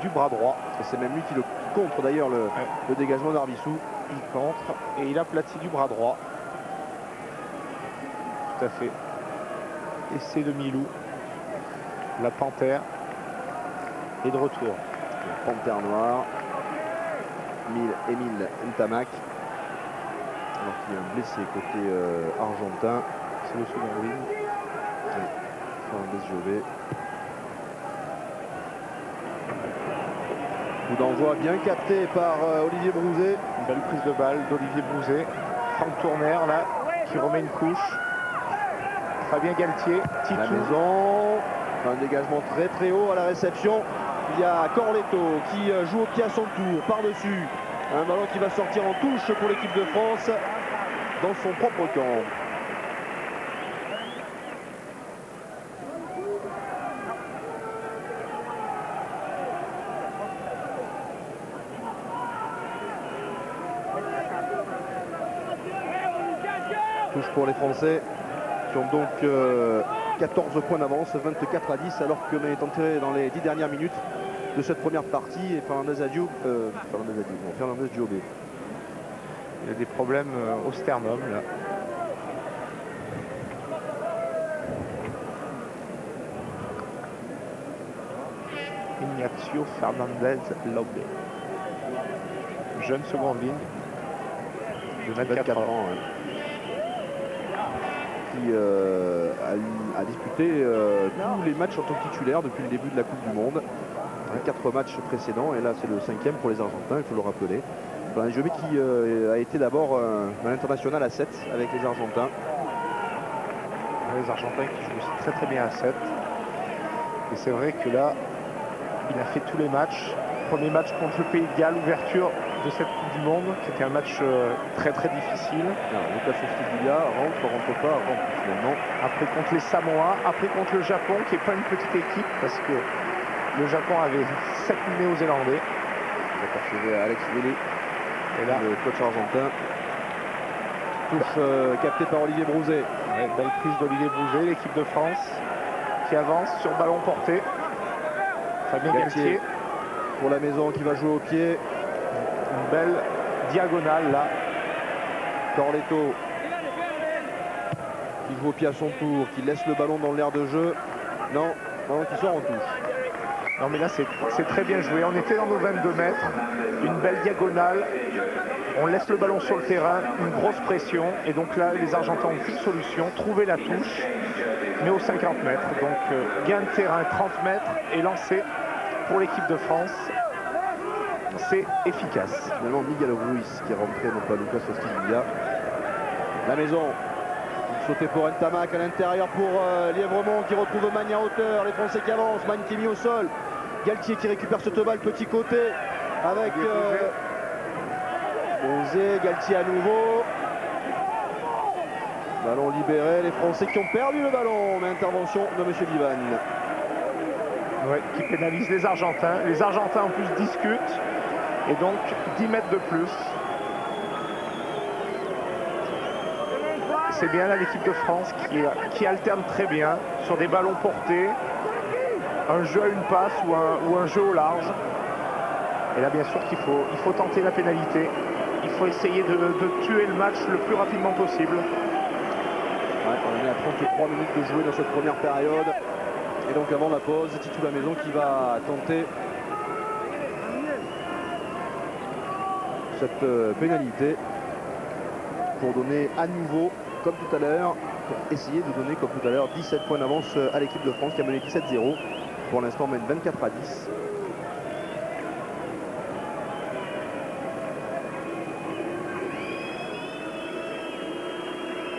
du bras droit. Et c'est même lui qui le contre d'ailleurs le dégagement d'Arbissou. Il contre et il aplatit du bras droit. Tout à fait. Essai de Milou. La panthère est de retour. La panthère noire. Émile Ntamak. Alors qu'il y a un blessé côté argentin. C'est le second ligne. Oui. Fernandez Jové. Coup d'envoi bien capté par Olivier Brouzet. Une belle prise de balle d'Olivier Brouzet. Franck Tourner là qui remet une couche. Fabien Galtier, Titou. La maison, un dégagement très haut à la réception. Il y a Corletto qui joue au pied à son tour, par-dessus. Un ballon qui va sortir en touche pour l'équipe de France dans son propre camp. Touche pour les Français qui ont donc 14 points d'avance, 24-10, alors que est entré dans les 10 dernières minutes de cette première partie. Et Fernandez Diobé. Il y a des problèmes au sternum là. Ignacio Fernandez Lobé. Jeune seconde ligne de 24 ans. Ouais. Qui a disputé tous les matchs en tant que titulaire depuis le début de la Coupe du Monde. 4 matchs précédents et là c'est le 5e pour les Argentins, il faut le rappeler. Un jeu qui a été d'abord un international à 7 avec les Argentins. Les Argentins qui jouent aussi très bien à 7. Et c'est vrai que là, il a fait tous les matchs. Premier match contre le Pays de Galles, ouverture de cette Coupe du Monde, qui était un match très difficile. Alors, Lucas Soffidia rentre pas, finalement. Après contre les Samoa, après contre le Japon, qui n'est pas une petite équipe, parce que le Japon avait 7 Néo-Zélandais. Il a percevé à Alex Vélé, et là, le coach argentin. Touche captée par Olivier Brouzet. Ouais, belle prise d'Olivier Brouzet, l'équipe de France, qui avance sur ballon porté. Fabien Galtier. Pour la maison qui va jouer au pied. Une belle diagonale là. Corletto qui joue au pied à son tour, qui laisse le ballon dans l'air de jeu. Non, ballon qui sort en touche. Non mais là c'est très bien joué. On était dans nos 22 mètres. Une belle diagonale. On laisse le ballon sur le terrain. Une grosse pression. Et donc là les Argentins ont une solution. Trouver la touche. Mais aux 50 mètres. Donc gain de terrain 30 mètres et lancé pour l'équipe de France. C'est efficace. Finalement Miguel Ruiz qui est rentré, non pas Lucas Soffidia. La maison. Sauté pour Ntamak à l'intérieur pour Lièvremont qui retrouve Magne à hauteur. Les Français qui avancent. Magne qui est mis au sol. Galtier qui récupère cette balle petit côté avec Brouzet. Galtier à nouveau. Ballon libéré. Les Français qui ont perdu le ballon. Mais intervention de M. Divan. Ouais, qui pénalise les Argentins. Les Argentins en plus discutent. Et donc 10 mètres de plus. C'est bien là l'équipe de France qui alterne très bien sur des ballons portés, un jeu à une passe ou un jeu au large. Et là, bien sûr qu'il faut tenter la pénalité. Il faut essayer de tuer le match le plus rapidement possible. Ouais, on est à 33 minutes de jouer dans cette première période. Et donc avant la pause, Titou Lamaison qui va tenter cette pénalité pour donner à nouveau, comme tout à l'heure, pour essayer de donner, comme tout à l'heure, 17 points d'avance à l'équipe de France qui a mené 17-0. Pour l'instant, mène 24-10.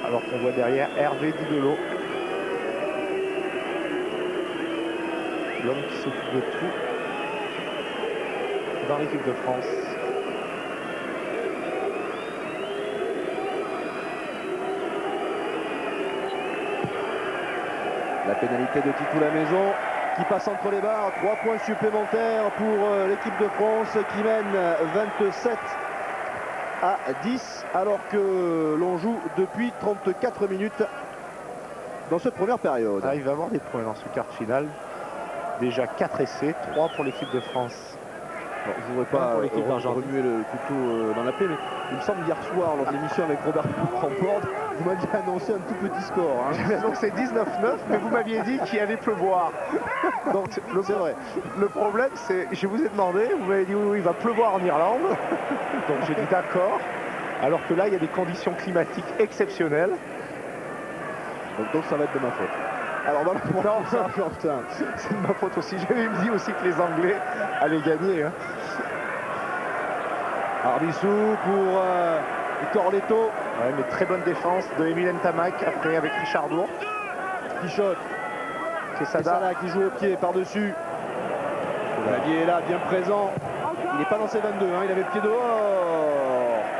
Alors qu'on voit derrière Hervé Didolo, l'homme qui s'occupe de tout dans l'équipe de France. La pénalité de Titou Lamaison qui passe entre les barres. 3 points supplémentaires pour l'équipe de France qui mène 27-10 alors que l'on joue depuis 34 minutes dans cette première période. Ah, il va avoir des points dans ce quart de finale. Déjà 4 essais, 3 pour l'équipe de France. Alors, je ne voudrais pas remuer le couteau dans la plaie, mais il me semble hier soir, lors de l'émission avec Robert Rampord, vous m'aviez annoncé un tout petit score. Hein. Donc c'est 19-9, mais vous m'aviez dit qu'il allait pleuvoir. Donc c'est vrai. Le problème, c'est, je vous ai demandé, vous m'avez dit oui, il va pleuvoir en Irlande. Donc j'ai dit d'accord. Alors que là, il y a des conditions climatiques exceptionnelles. Donc ça va être de ma faute. Alors voilà pour l'Argentin. C'est de ma faute aussi. J'avais dit aussi que les Anglais allaient gagner. Hein. Arbissou pour Corletto. Ouais, mais très bonne défense de Emile Ntamak après avec Richard Dour. Quichotte. Quesada qui joue au pied par-dessus. Clavier est là, bien présent. Il n'est pas dans ses 22, hein, il avait le pied dehors.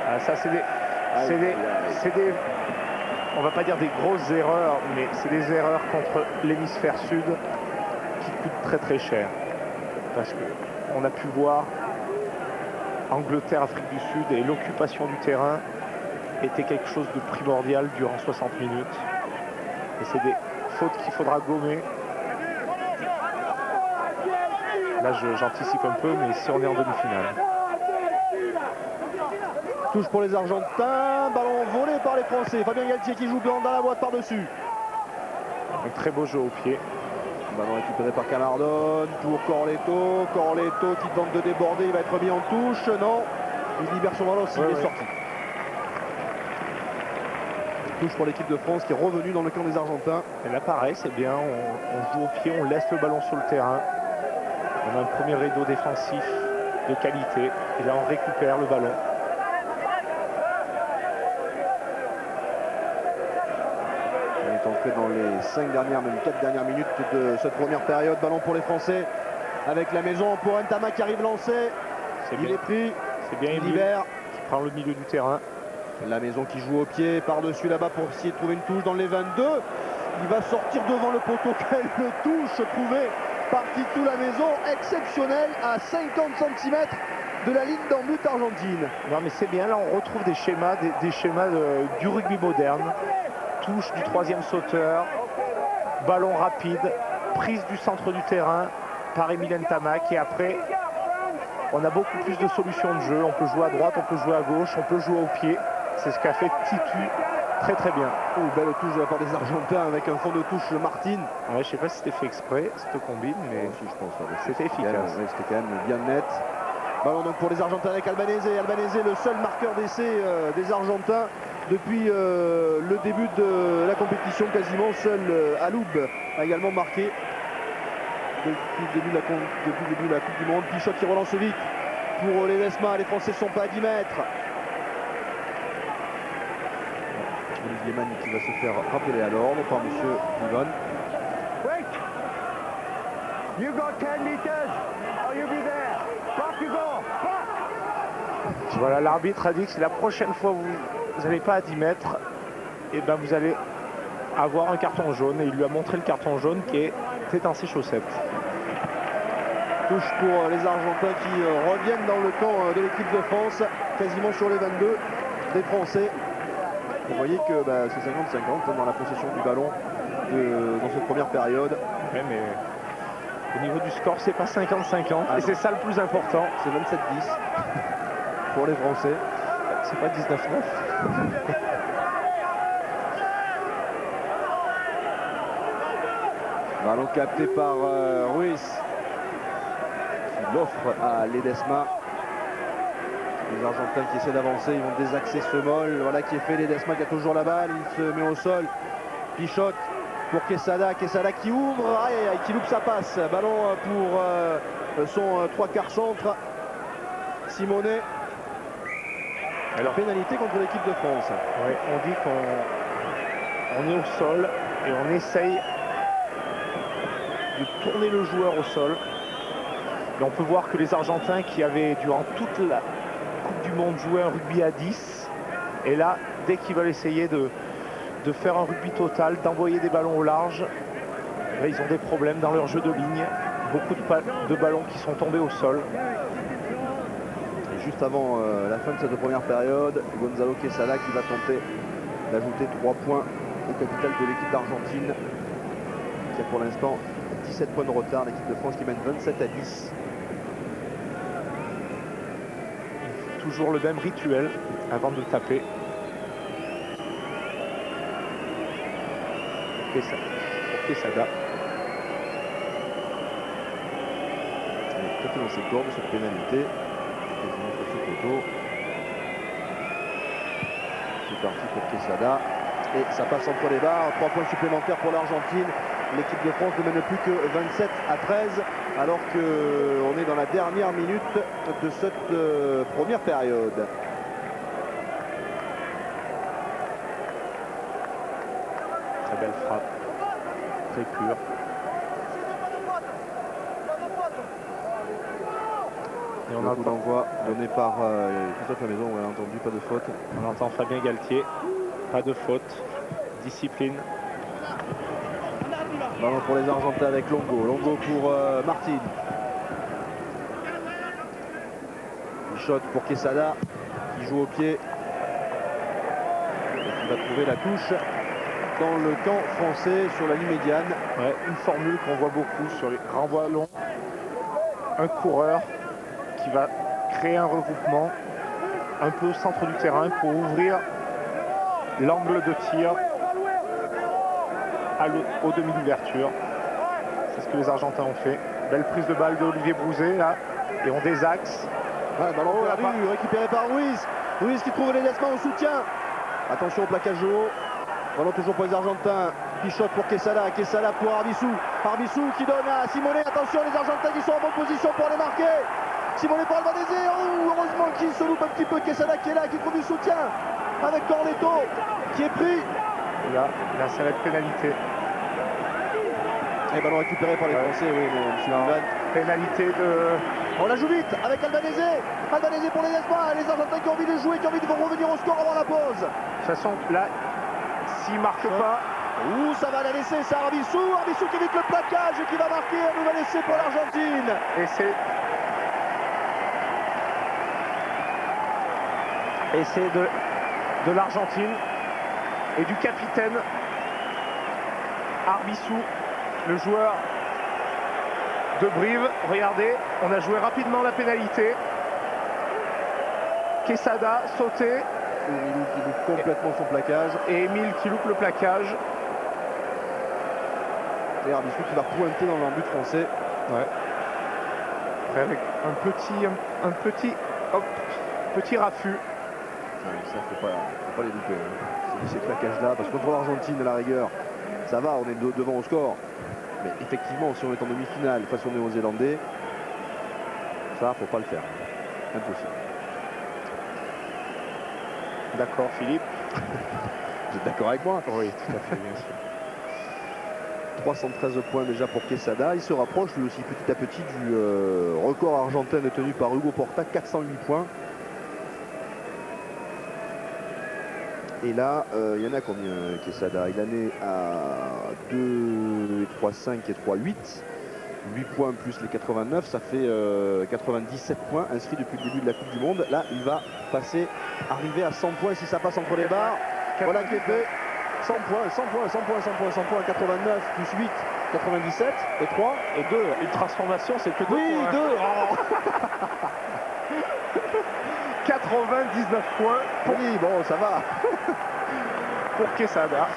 Ah, ça c'est des on va pas dire des grosses erreurs, mais c'est des erreurs contre l'hémisphère sud qui coûtent très très cher. Parce qu'on a pu voir Angleterre, Afrique du Sud et l'occupation du terrain était quelque chose de primordial durant 60 minutes. Et c'est des fautes qu'il faudra gommer. Là j'anticipe un peu, mais si on est en demi-finale. Touche pour les Argentins, ballon volé par les Français. Fabien Galtier qui joue dans la boîte par-dessus. Un très beau jeu au pied. Ballon récupéré par Camardone pour Corletto. Corletto qui tente de déborder, il va être mis en touche. Non, il libère son ballon, il est sorti. Touche pour l'équipe de France qui est revenue dans le camp des Argentins. Et là pareil, c'est bien, on joue au pied, on laisse le ballon sur le terrain. On a un premier rideau défensif de qualité. Et là on récupère le ballon. Entré dans les 5 dernières, même 4 dernières minutes de cette première période. Ballon pour les Français avec la maison pour Ntamak qui arrive lancé. Il est pris. C'est bien Libère. Qui prend le milieu du terrain. La maison qui joue au pied par-dessus là-bas pour essayer de trouver une touche dans les 22. Il va sortir devant le poteau. Quelle touche trouvée par Titou Lamaison. Exceptionnelle à 50 cm de la ligne d'en but argentine. Non mais c'est bien, là on retrouve des schémas, du rugby moderne. Touche du troisième sauteur, ballon rapide, prise du centre du terrain par Emile Ntamak et après on a beaucoup plus de solutions de jeu. On peut jouer à droite, on peut jouer à gauche, on peut jouer au pied. C'est ce qu'a fait Titu très très bien. Oh, belle touche de la part des Argentins avec un fond de touche Martin. Ouais, je sais pas si c'était fait exprès cette combine, mais si, je pense c'était efficace. C'était quand même bien net. Ballon donc pour les Argentins avec Albanese. Albanese, le seul marqueur d'essai des Argentins depuis le début de la compétition, quasiment seul Aloub a également marqué depuis le début de la Coupe du Monde. Pichot qui relance vite pour les Lesma. Les Français ne sont pas à 10 mètres. Olivier Mann qui va se faire rappeler à l'ordre par monsieur Yvonne. Wait! You got 10 meters, or you be there. Back you go. Back. Voilà, l'arbitre a dit que si la prochaine fois vous n'allez pas à 10 mètres, et ben vous allez avoir un carton jaune. Et il lui a montré le carton jaune qui était dans ses chaussettes. Touche pour les Argentins qui reviennent dans le camp de l'équipe de France, quasiment sur les 22 des Français. Vous voyez que c'est 50-50 dans la possession du ballon dans cette première période. Ouais, mais Au niveau du score, c'est pas 50-50. Et c'est ça le plus important. C'est 27-10 pour les Français. C'est pas 19-9. Ballon capté par Ruiz. Il offre à Ledesma. Les Argentins qui essaient d'avancer, ils vont désaxer ce Moll. Voilà qui est fait. Ledesma qui a toujours la balle. Il se met au sol. Pichotte pour Quesada. Quesada qui ouvre. Aïe, aïe, aïe, qui loupe sa passe. Ballon pour son 3/4 centre. Simonet. Alors, pénalité contre l'équipe de France. Ouais, on dit qu'on est au sol et on essaye de tourner le joueur au sol. Et on peut voir que les Argentins qui avaient durant toute la Coupe du Monde joué un rugby à 10, et là, dès qu'ils veulent essayer de faire un rugby total, d'envoyer des ballons au large, là, ils ont des problèmes dans leur jeu de ligne. Beaucoup de ballons qui sont tombés au sol. Et juste avant la fin de cette première période, Gonzalo Quesada qui va tenter d'ajouter 3 points au capital de l'équipe d'Argentine, qui a pour l'instant 17 points de retard. L'équipe de France qui mène 27-10. Toujours le même rituel avant de taper. Pour Quesada. Tout est dans ses cordes, cette pénalité. Quasiment sur ce poteau. C'est parti pour Quesada. Et ça passe entre les barres. 3 points supplémentaires pour l'Argentine. L'équipe de France ne mène plus que 27-13, alors qu'on est dans la dernière minute de cette première période. Très belle frappe, très pure. Et on a un coup d'envoi donné par Christophe Lamaison. On a entendu, pas de faute. On entend Fabien Galtier, pas de faute, discipline. Ballon pour les Argentins avec Longo. Longo pour Martin. Shot pour Quesada qui joue au pied et qui va trouver la touche dans le camp français sur la ligne médiane. Ouais, une formule qu'on voit beaucoup sur les renvois longs. Un coureur qui va créer un regroupement un peu au centre du terrain pour ouvrir l'angle de tir au demi d'ouverture. C'est ce que les Argentins ont fait. Belle prise de balle d'Olivier Brouzet là, et on désaxe. Ouais, ballon perdu, récupéré par Ruiz. Ruiz qui trouve Ledesma au soutien. Attention au plaquage haut. Ballon toujours pour les Argentins. Pichotte pour Quesada. Quesada pour Arbissou. Arbissou qui donne à Simonet. Attention, les Argentins qui sont en bonne position pour les marquer. Simonet pour Albanese. Oh, heureusement qu'il se loupe un petit peu. Quesada qui est là, qui trouve du soutien. Avec Cornetto qui est pris. Là c'est la pénalité. Et ballon récupéré par les Français, oui, mais monsieur Van. Pénalité de... On la joue vite avec Albanese. Albanese pour Ledesma. Les Argentins qui ont envie de jouer, qui ont envie de revenir au score avant la pause. De toute façon, là, s'il ne marque pas... Ouh, ça va la laisser, c'est Arbissou. Arbissou qui évite le plaquage et qui va marquer un nouvel essai pour l'Argentine. Et c'est de l'Argentine et du capitaine Arbissou, le joueur de Brive. Regardez, on a joué rapidement la pénalité. Quesada sauté. Emile qui loupe complètement son plaquage. Et Emile qui loupe le plaquage. Et Arbissou qui va pointer dans l'embut français. Ouais. Après avec un petit raffut. Ça, faut pas les louper. Hein. Ces plaquages-là, parce que contre l'Argentine, à la rigueur, ça va, on est devant au score. Mais effectivement, si on est en demi-finale face aux Néo-Zélandais, ça, faut pas le faire. Impossible. D'accord, Philippe. Vous êtes d'accord avec moi? Oui, tout à fait, bien sûr. 313 points déjà pour Quesada. Il se rapproche lui aussi petit à petit du record argentin détenu par Hugo Porta, 408 points. Et là, il y en a combien, Quesada? Il en est à 2, 3, 5 et 3, 8. 8 points plus les 89, ça fait 97 points inscrits depuis le début de la Coupe du Monde. Là, il va arriver à 100 points si ça passe entre les barres. Voilà qui est fait. 100 points, 100 points, 100 points, 100 points, 100 points, 89 plus 8, 97 et 3 et 2. Une transformation, c'est que 2 Oui, points. 2 oh. 99 points. Oui, bon, ça va. Pour Quesada.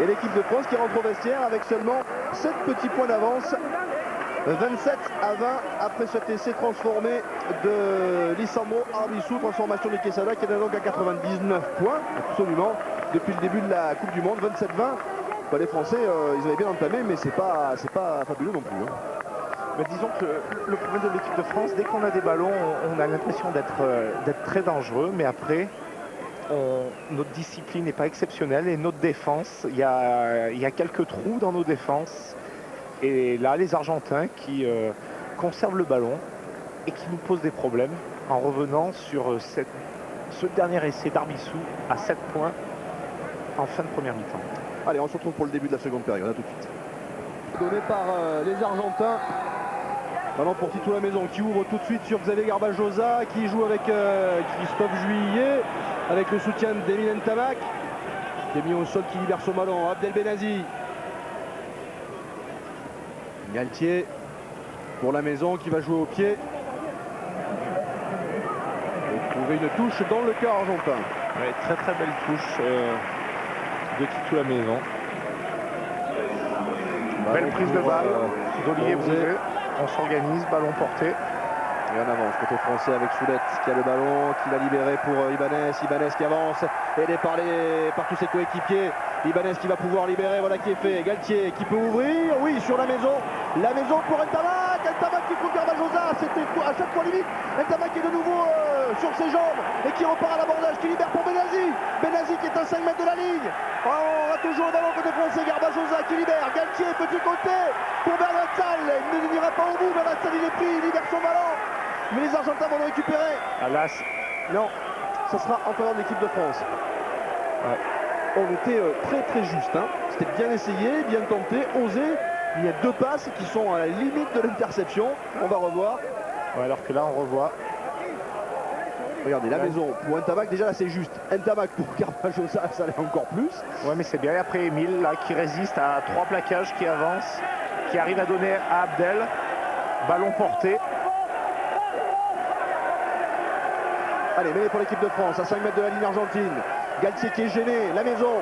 Et l'équipe de France qui rentre au vestiaire avec seulement 7 petits points d'avance. 27 à 20 après cet essai transformé de Lissamo Arbissou, transformation de Quesada qui est donc à 99 points, absolument, depuis le début de la Coupe du Monde, 27-20. Bah, les Français, ils avaient bien entamé, mais c'est pas fabuleux non plus. Hein. Mais disons que le problème de l'équipe de France, dès qu'on a des ballons, on a l'impression d'être très dangereux, mais après, notre discipline n'est pas exceptionnelle et notre défense, il y a quelques trous dans nos défenses. Et là, les Argentins qui conservent le ballon et qui nous posent des problèmes en revenant sur ce dernier essai d'Arbissou à 7 points en fin de première mi-temps. Allez, on se retrouve pour le début de la seconde période. À tout de suite. Donné par les Argentins. Ballon pour Titou Lamaison qui ouvre tout de suite sur Xavier Garbajosa qui joue avec Christophe Juillet avec le soutien d'Emile Ntamak qui est mis au sol, qui libère son ballon. Abdel Benazi. Galtier pour la maison qui va jouer au pied. Et trouver une touche dans le cœur argentin. Ouais, très très belle touche de Titou Lamaison. Belle prise de balle d'Olivier Bouzet. On s'organise, ballon porté. Et on avance côté français avec Soulette qui a le ballon, qui l'a libéré pour Ibanez. Ibanez qui avance, aidé par tous ses coéquipiers. Ibanez qui va pouvoir libérer, voilà qui est fait. Galtier qui peut ouvrir, oui, sur la maison. La maison pour Ntamak. Ntamak qui trouve Garbajosa, c'était à chaque fois limite. Ntamak qui est de nouveau sur ses jambes et qui repart à l'abordage, qui libère pour Benazi. Benazi qui est à 5 mètres de la ligne. Oh, on a toujours le ballon côté français. Garbajosa qui libère. Galtier, petit côté pour Bernard Sall. Il ne n'ira pas au bout. Bernard Sall, il est pris, il libère son ballon. Mais les Argentins vont le récupérer. Alas. Non, ce sera en faveur de l'équipe de France. Ouais. On était très très juste. Hein. C'était bien essayé, bien tenté, osé. Il y a 2 passes qui sont à la limite de l'interception. On va revoir. Ouais, alors que là, on revoit. Regardez, la maison pour Ntamak, déjà là c'est juste. Ntamak pour Garbajosa, ça l'est encore plus. Ouais, mais c'est bien. Et après, Emile, là, qui résiste à 3 plaquages, qui avance, qui arrive à donner à Abdel. Ballon porté. Allez, mêlée pour l'équipe de France, à 5 mètres de la ligne argentine. Galtier qui est gêné, la maison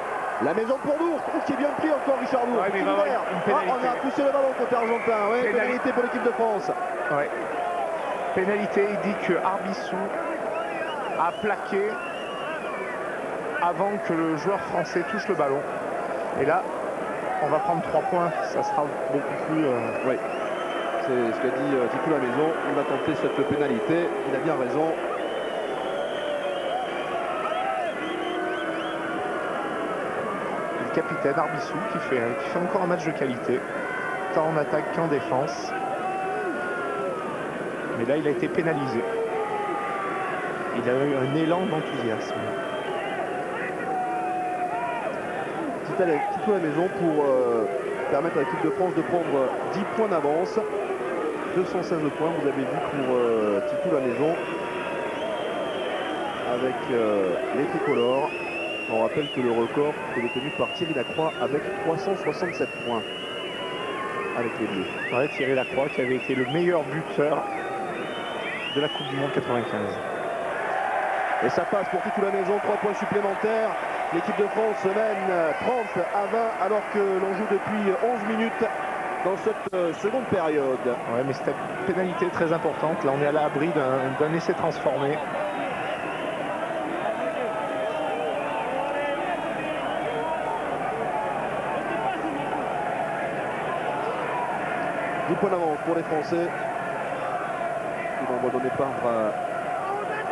pour Dourte, qui est bien pris encore Richard Dourte. Ouais, on a poussé le ballon côté argentin, ouais, pénalité pour l'équipe de France. Ouais. Pénalité, il dit que Arbissou a plaqué avant que le joueur français touche le ballon. Et là, on va prendre 3 points, ça sera beaucoup plus... Oui, c'est ce qu'a dit Titou Lamaison, il va tenter cette pénalité, il a bien raison. Capitaine Arbissou qui fait encore un match de qualité, tant en attaque qu'en défense. Mais là, il a été pénalisé. Il a eu un élan d'enthousiasme. Titou Lamaison pour permettre à l'équipe de France de prendre 10 points d'avance. 216 points, vous avez vu pour Titou Lamaison avec les tricolores. On rappelle que le record est détenu par Thierry Lacroix avec 367 points avec les Bleus. Ouais, Thierry Lacroix qui avait été le meilleur buteur de la Coupe du Monde 95. Et ça passe pour Titou Lamaison, 3 points supplémentaires. L'équipe de France mène 30 à 20 alors que l'on joue depuis 11 minutes dans cette seconde période. Ouais, mais c'était une pénalité très importante. Là, on est à l'abri d'un essai transformé. Point d'avance pour les Français. Coup d'envoi donné par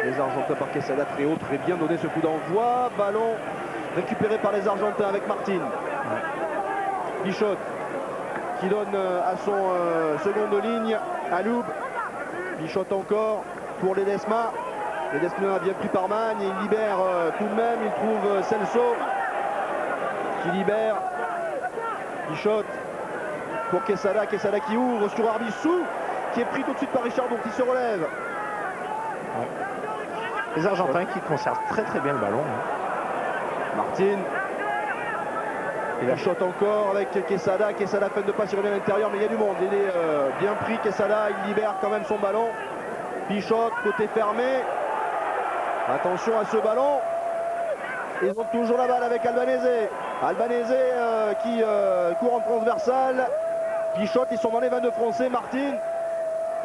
les Argentins par Quesada, très haut, très bien donné ce coup d'envoi. Ballon récupéré par les Argentins avec Martin. Ouais. Bichot qui donne à son seconde ligne à Loub. Bichot encore pour Ledesma. Ledesma bien pris par Magne. Il libère tout de même. Il trouve Celso qui libère. Bichot pour Quesada, Quesada qui ouvre sur Arbissou, qui est pris tout de suite par Richard Dourte, qui se relève. Ouais. Les Argentins qui conservent très très bien le ballon. Martin. Il shot encore avec Quesada. Quesada fait de passe, il revient à l'intérieur, mais il y a du monde. Il est bien pris, Quesada. Il libère quand même son ballon. Pichotte, côté fermé. Attention à ce ballon. Ils ont toujours la balle avec Albanese. Albanese qui court en transversale. Pichotte, ils sont dans les 22 français. Martin.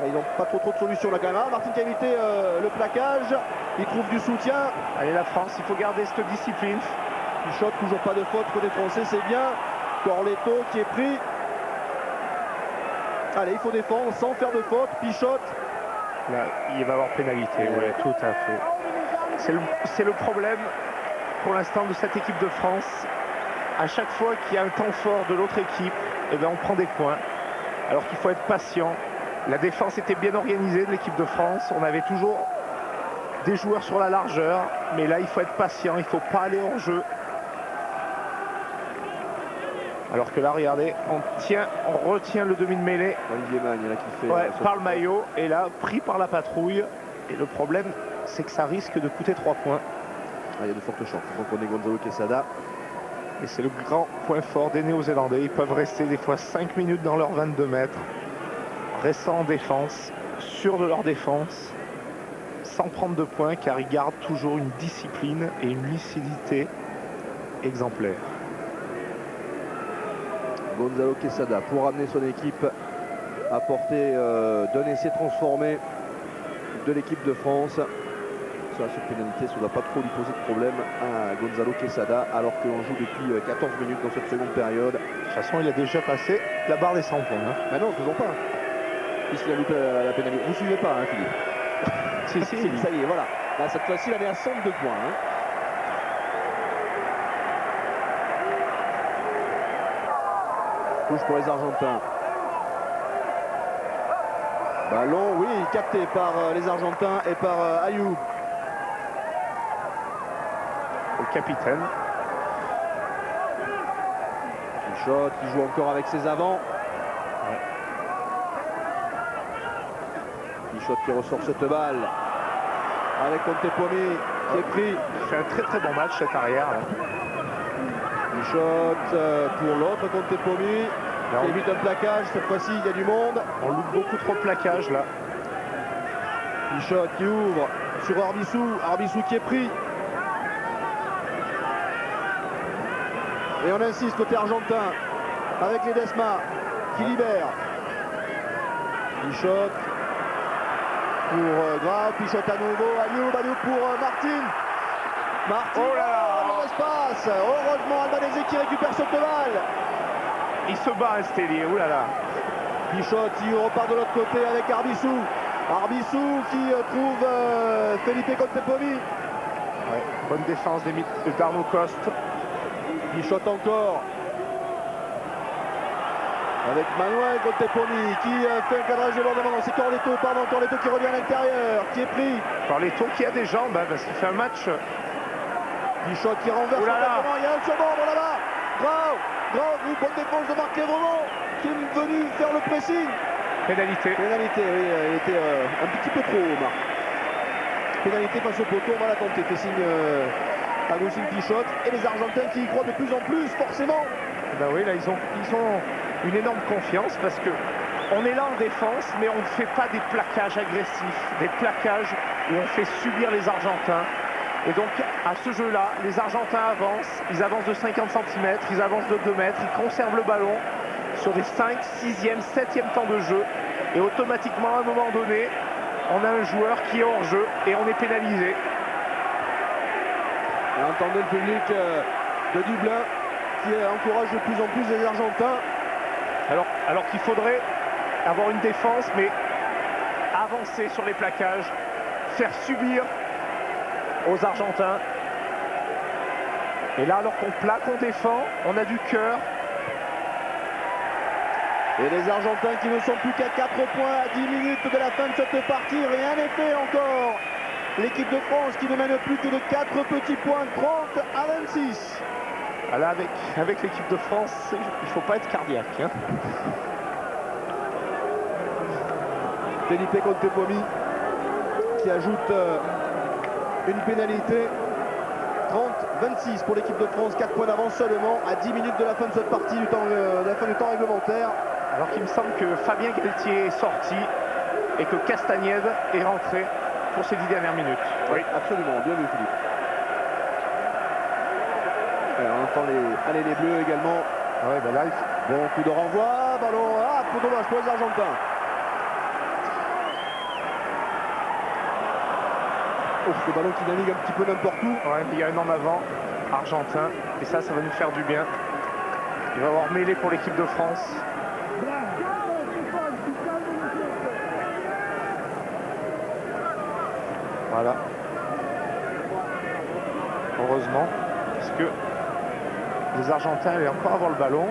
Ils n'ont pas trop de solutions là quand même. Martin qui a évité le plaquage. Il trouve du soutien. Allez, la France, il faut garder cette discipline. Pichotte, toujours pas de faute côté français, c'est bien. Corletto qui est pris. Allez, il faut défendre sans faire de faute. Pichotte. Là, il va y avoir pénalité, ouais, tout à fait. C'est le problème pour l'instant de cette équipe de France. À chaque fois qu'il y a un temps fort de l'autre équipe, eh bien, on prend des points. Alors qu'il faut être patient. La défense était bien organisée de l'équipe de France. On avait toujours des joueurs sur la largeur. Mais là, il faut être patient. Il ne faut pas aller en jeu. Alors que là, regardez, on retient le demi de mêlée. Olivier Magne là qui fait par le maillot. Et là, pris par la patrouille. Et le problème, c'est que ça risque de coûter 3 points. Il y a de fortes chances. Donc on est Gonzalo Quesada. Et c'est le grand point fort des Néo-Zélandais. Ils peuvent rester des fois 5 minutes dans leurs 22 mètres. Restant en défense, sûrs de leur défense, sans prendre de points, car ils gardent toujours une discipline et une lucidité exemplaire. Gonzalo Quesada pour amener son équipe à porter d'un essai transformé de l'équipe de France. Sur cette pénalité, ça ne doit pas trop lui poser de problème à Gonzalo Quesada, alors qu'on joue depuis 14 minutes dans cette seconde période. De toute façon, il a déjà passé la barre des 100 points. Ah non, faisons pas. Puisqu'il a loupé la pénalité. Vous ne suivez pas, hein, Philippe. Si, ça y est, voilà. Là, cette fois-ci, il avait à 102 points. Touche pour les Argentins. Ballon, oui, capté par les Argentins et par Ayoub. Le capitaine. Pichotte qui joue encore avec ses avants. Ouais. Pichotte qui ressort cette balle. Avec Contepomi qui est pris. Il fait un très très bon match cet arrière. Pichotte pour l'autre Contepomi. Qui évite un plaquage. Cette fois-ci, il y a du monde. On loupe beaucoup trop de plaquage là. Pichotte qui ouvre sur Arbissou. Arbissou qui est pris. Et on insiste côté argentin avec Ledesma qui libère. Pichotte pour Grave, Pichotte à nouveau, Ayoub pour Martin. Martin, oh là là, dans l'espace. Heureusement Albanese qui récupère cette balle. Il se bat Estelli, oh là là. Pichotte qui repart de l'autre côté avec Arbissou. Arbissou qui trouve Felipe Contepomi. Ouais, bonne défense d'Arnaud Coste. Pichotte encore. Avec Manuel Contepomi qui fait un cadrage de l'ordre. C'est Corletto, Corletto qui revient à l'intérieur, qui est pris. Corletto qui a des jambes, parce qu'il fait un match. Pichotte qui renverse complètement, il y a un second là-bas. Grave, une bonne défense de Marc Lévremont qui est venu faire le pressing. Pénalité, oui, il était un petit peu trop haut, Marc. Pénalité face au poteau, on va la tenter, fait signe Agustin Pichotte. Et les Argentins qui y croient de plus en plus, forcément. Ben oui, là ils ont une énorme confiance parce que on est là en défense, mais on ne fait pas des plaquages agressifs, des plaquages où on fait subir les Argentins. Et donc à ce jeu-là, les Argentins avancent, ils avancent de 50 cm, ils avancent de 2 mètres, ils conservent le ballon sur des 5, 6e, 7e temps de jeu. Et automatiquement, à un moment donné, on a un joueur qui est hors jeu et on est pénalisé. Et entendez le public de Dublin qui encourage de plus en plus les Argentins. Alors qu'il faudrait avoir une défense, mais avancer sur les plaquages, faire subir aux Argentins. Et là, alors qu'on plaque, on défend, on a du cœur. Et les Argentins qui ne sont plus qu'à 4 points à 10 minutes de la fin de cette partie. Rien n'est fait encore. L'équipe de France qui ne mène plus que de 4 petits points, 30 à 26. Là, avec l'équipe de France, il ne faut pas être cardiaque. Hein. Felipe Contepomi qui ajoute une pénalité. 30 26 pour l'équipe de France, 4 points d'avance seulement à 10 minutes de la fin de cette partie, de la fin du temps réglementaire. Alors qu'il me semble que Fabien Galtier est sorti et que Castagnède est rentré pour ces 10 dernières minutes. Oui, absolument, bien vu Philippe. On entend les Bleus également. Ouais, ben là, bon coup de renvoi, ballon, coup dommage pour les Argentins. Le ballon qui navigue un petit peu n'importe où. Ouais, il y a un en avant, argentin, et ça va nous faire du bien. Il va avoir mêlé pour l'équipe de France. Voilà. Heureusement, parce que les Argentins allaient encore avoir le ballon.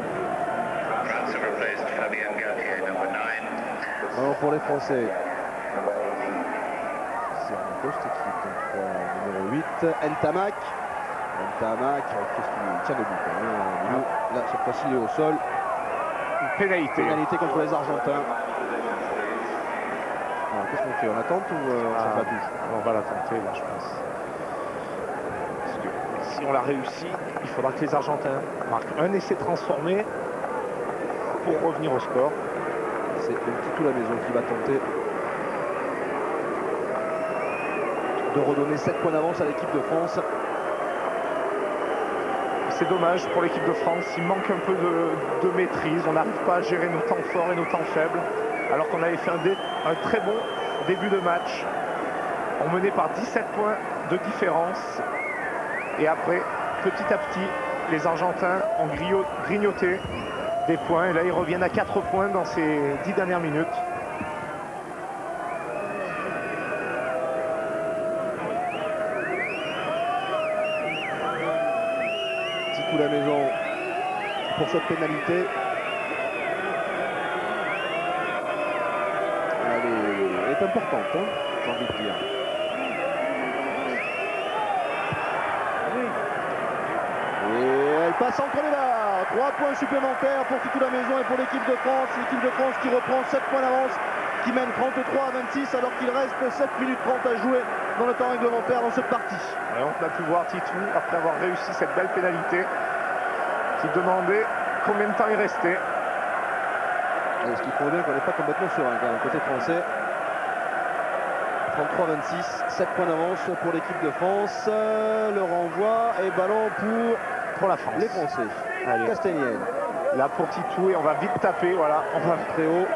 Ballon pour les Français. C'est un poste qui est numéro 8. Ntamak. Qu'est-ce qu'il tient debout. Là, cette fois-ci, il est au sol. Une pénalité. Pénalité contre les Argentins. Qu'est-ce qu'on fait? On attente ou on s'en va touche? On va la tenter là, je pense. Parce que si on l'a réussi, il faudra que les Argentins marquent un essai transformé pour revenir au score. C'est le petit tout la maison qui va tenter de redonner 7 points d'avance à l'équipe de France. C'est dommage pour l'équipe de France, il manque un peu de maîtrise, on n'arrive pas à gérer nos temps forts et nos temps faibles, alors qu'on avait fait un très bon début de match. On menait par 17 points de différence, et après, petit à petit, les Argentins ont grignoté des points, et là ils reviennent à 4 points dans ces 10 dernières minutes. La maison pour cette pénalité. Elle est importante, hein, j'ai envie de dire. Et elle passe entre les barres. 3 points supplémentaires pour toute la maison et pour l'équipe de France. L'équipe de France qui reprend 7 points d'avance, qui mène 33 à 26 alors qu'il reste 7 minutes 30 à jouer dans le temps réglementaire dans cette partie. Et on a pu voir Titou, après avoir réussi cette belle pénalité, qui demandait combien de temps il restait. Et ce qu'il faut bien qu'on n'est pas complètement serein quand même, côté français. 33-26, 7 points d'avance pour l'équipe de France. Le renvoi et ballon pour la France. Les Français. Castagnède. Là pour Titou et on va vite taper, voilà, on va très haut.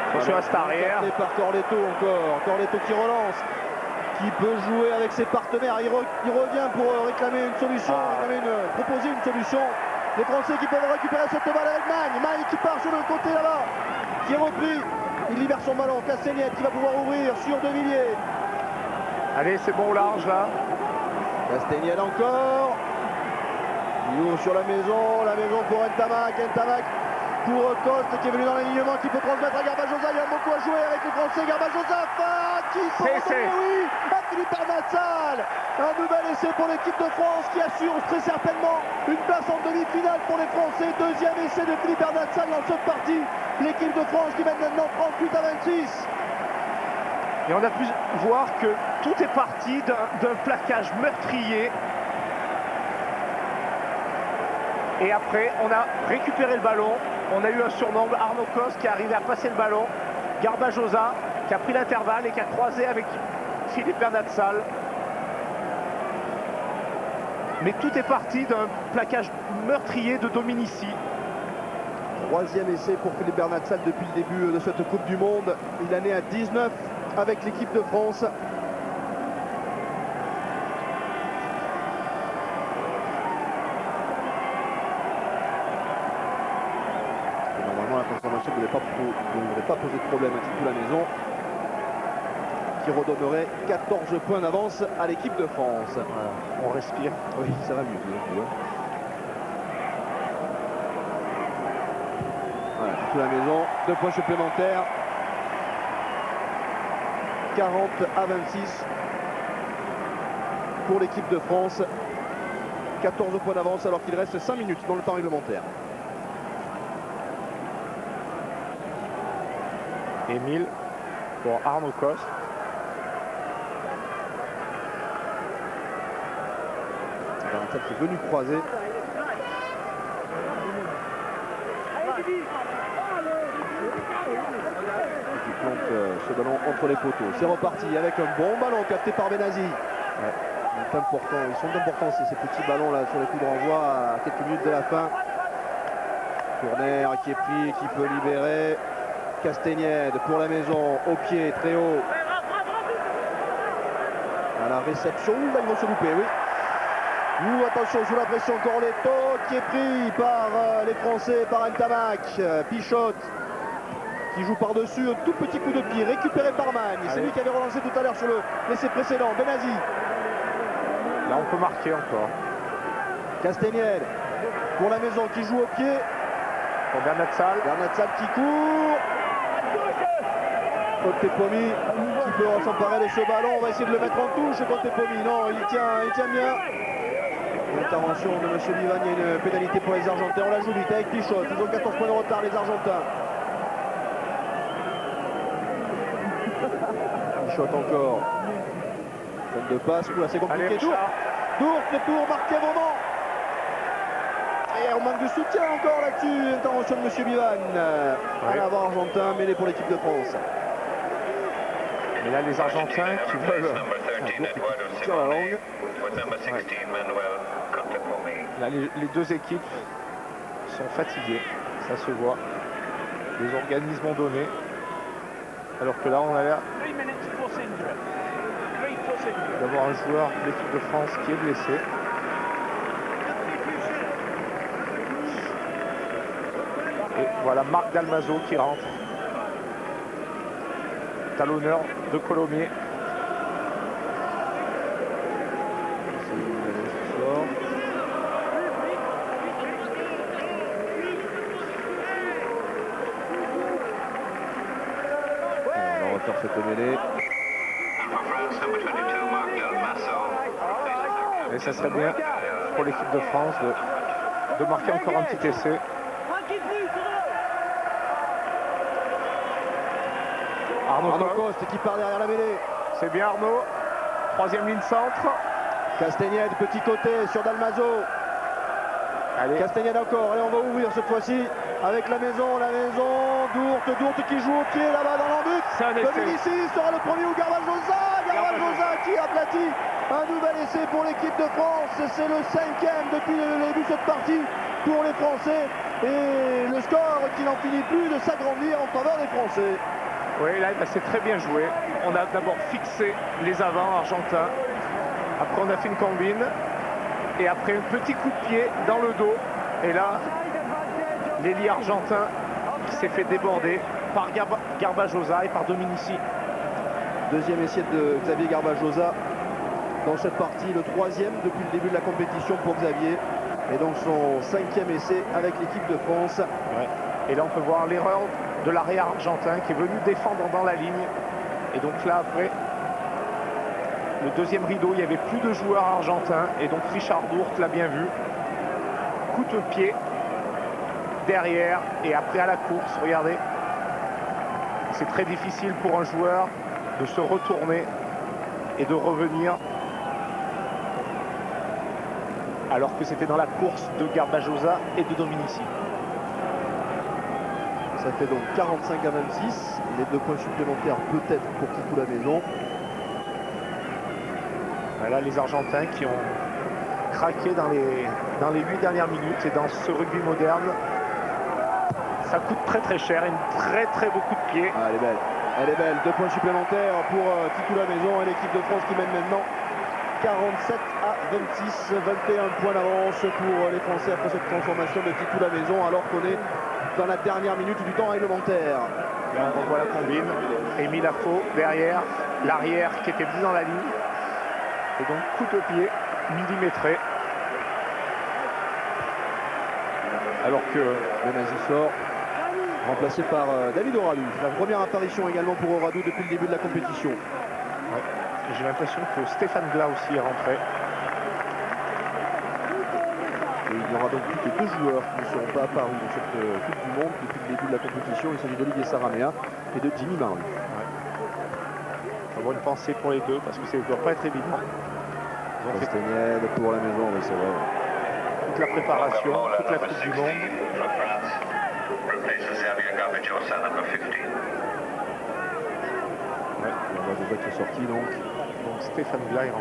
Attention à cette arrière. Et par Corletto encore. Corletto qui relance, qui peut jouer avec ses partenaires. Il revient pour réclamer une solution, proposer une solution. Les Français qui peuvent récupérer cette balle avec Magne. Magne qui part sur le côté là-bas, qui est repris. Il libère son ballon. Castagnède qui va pouvoir ouvrir sur De Villiers. Allez, c'est bon au large là. Castagnède encore. Il ouvre sur la maison pour Ntamak. Ntamak pour Coste qui est venu dans l'alignement, qui peut transmettre à Garbajosa. Il y a beaucoup à jouer avec les Français. Garbajosa qui peut redonner, oui, à Philippe Bernat-Sall. Un nouvel essai pour l'équipe de France qui assure très certainement une place en demi-finale pour les Français. Deuxième essai de Philippe Bernat-Sall dans cette partie. L'équipe de France qui mène maintenant 38 à 26. Et on a pu voir que tout est parti d'un plaquage meurtrier. Et après, on a récupéré le ballon. On a eu un surnombre, Arnaud Coste qui est arrivé à passer le ballon. Garbajosa qui a pris l'intervalle et qui a croisé avec Philippe Bernat-Sall. Mais tout est parti d'un plaquage meurtrier de Dominici. Troisième essai pour Philippe Bernat-Sall depuis le début de cette Coupe du Monde. Il en est à 19 avec l'équipe de France. Normalement, la transformation ne devrait pas poser de problème à toute la maison, qui redonnerait 14 points d'avance à l'équipe de France. Voilà. On respire. Oui, ça va mieux. Voilà, toute la maison, 2 points supplémentaires. 40 à 26 pour l'équipe de France. 14 points d'avance alors qu'il reste 5 minutes dans le temps réglementaire. Émile pour Arnaud Coste. Bernat qui est venu croiser. Qui plante ce ballon entre les poteaux. C'est reparti avec un bon ballon capté par Benazi. Ouais. Ils sont importants ces petits ballons là sur les coups de renvoi à quelques minutes de la fin. Tourner qui est pris, qui peut libérer. Castagnède pour la maison, au pied, très haut. À la réception, là, ils vont se louper, oui. Attention, sous la pression, Corletto qui est pris par les Français, par Ntamak. Pichotte qui joue par-dessus, un tout petit coup de pied, récupéré par Magne. C'est lui qui avait relancé tout à l'heure sur l'essai précédent. Benazi. Là, on peut marquer encore. Castagnède pour la maison qui joue au pied. Pour Bernat Sall. Bernat Sall qui court. Contepomi qui peut s'emparer de ce ballon. On va essayer de le mettre en touche. Contepomi, non, il tient bien. L'intervention de M. Bivan, il y a une pénalité pour les Argentins. On la joue vite avec Pichotte. Ils ont 14 points de retard, les Argentins. Pichotte encore. Zone de passe, là c'est compliqué. Dourte pour marquer un moment. Et on manque de soutien encore là-dessus. Intervention de M. Bivan. À l'avant argentin, mêlé pour l'équipe de France. Mais là, les Argentins qui veulent sur la langue. Là, les deux équipes sont fatiguées, ça se voit. Les organismes ont donné. Alors que là, on a l'air d'avoir un joueur de l'équipe de France qui est blessé. Et voilà Marc Dalmazo qui rentre. Talonneur de Colomiers. On va faire cette mêlée. Et ça serait bien pour l'équipe de France de marquer encore un petit essai. Arnaud Coste qui part derrière la mêlée. C'est bien Arnaud. Troisième ligne centre. Castagnède, petit côté sur Dalmazo. Allez. Castagnède encore. Allez, on va ouvrir cette fois-ci avec la maison. Dourte qui joue au pied là-bas dans l'embut. Dominici sera le premier ou Garbajosa qui aplatit. Un nouvel essai pour l'équipe de France. C'est le 5e depuis le début de cette partie pour les Français. Et le score qui n'en finit plus de s'agrandir en faveur des Français. Oui, là, c'est très bien joué. On a d'abord fixé les avants argentins. Après, on a fait une combine. Et après, un petit coup de pied dans le dos. Et là, l'ailier argentin qui s'est fait déborder par Garbajosa et par Dominici. Deuxième essai de Xavier Garbajosa dans cette partie. Le troisième depuis le début de la compétition pour Xavier. Et donc son 5e essai avec l'équipe de France. Ouais. Et là, on peut voir l'erreur de l'arrière argentin qui est venu défendre dans la ligne. Et donc là, après, le deuxième rideau, il n'y avait plus de joueurs argentins. Et donc Richard Dourte l'a bien vu. Coup de pied derrière et après à la course, regardez. C'est très difficile pour un joueur de se retourner et de revenir. Alors que c'était dans la course de Garbajosa et de Dominici. Ça fait donc 45 à 26. Les 2 points supplémentaires peut-être pour Titou la maison. Voilà les Argentins qui ont craqué dans les 8 dernières minutes. Et dans ce rugby moderne, ça coûte très cher. Une très beau coup de pied. Ah, elle est belle. Elle est belle. 2 points supplémentaires pour Titou la maison et l'équipe de France qui mène maintenant 47 à 26. 21 points d'avance pour les Français après cette transformation de Titou la maison alors qu'on est dans la dernière minute du temps réglementaire. Là, on voit la combine. Émile Lafaux derrière, l'arrière qui était venu dans la ligne. Et donc coup de pied millimétré. Alors que Benazi sort, remplacé par David Oradou. La première apparition également pour Oradou depuis le début de la compétition. Ouais. J'ai l'impression que Stéphane Glas aussi est rentré. Et il n'y aura donc plus que 2 joueurs qui ne seront pas apparus dans cette Coupe du Monde depuis le début de la compétition. Il s'agit d'Olivier Saramea et de Jimmy Marlu. Ouais. Avoir une pensée pour les deux parce que ça ne doit pas être évident. Ils ont fait Castagnède pour la maison, oui, c'est vrai. toute la préparation, toute la Coupe du Monde. Ouais, la voix de bec est sortie donc. Donc Stéphane Glay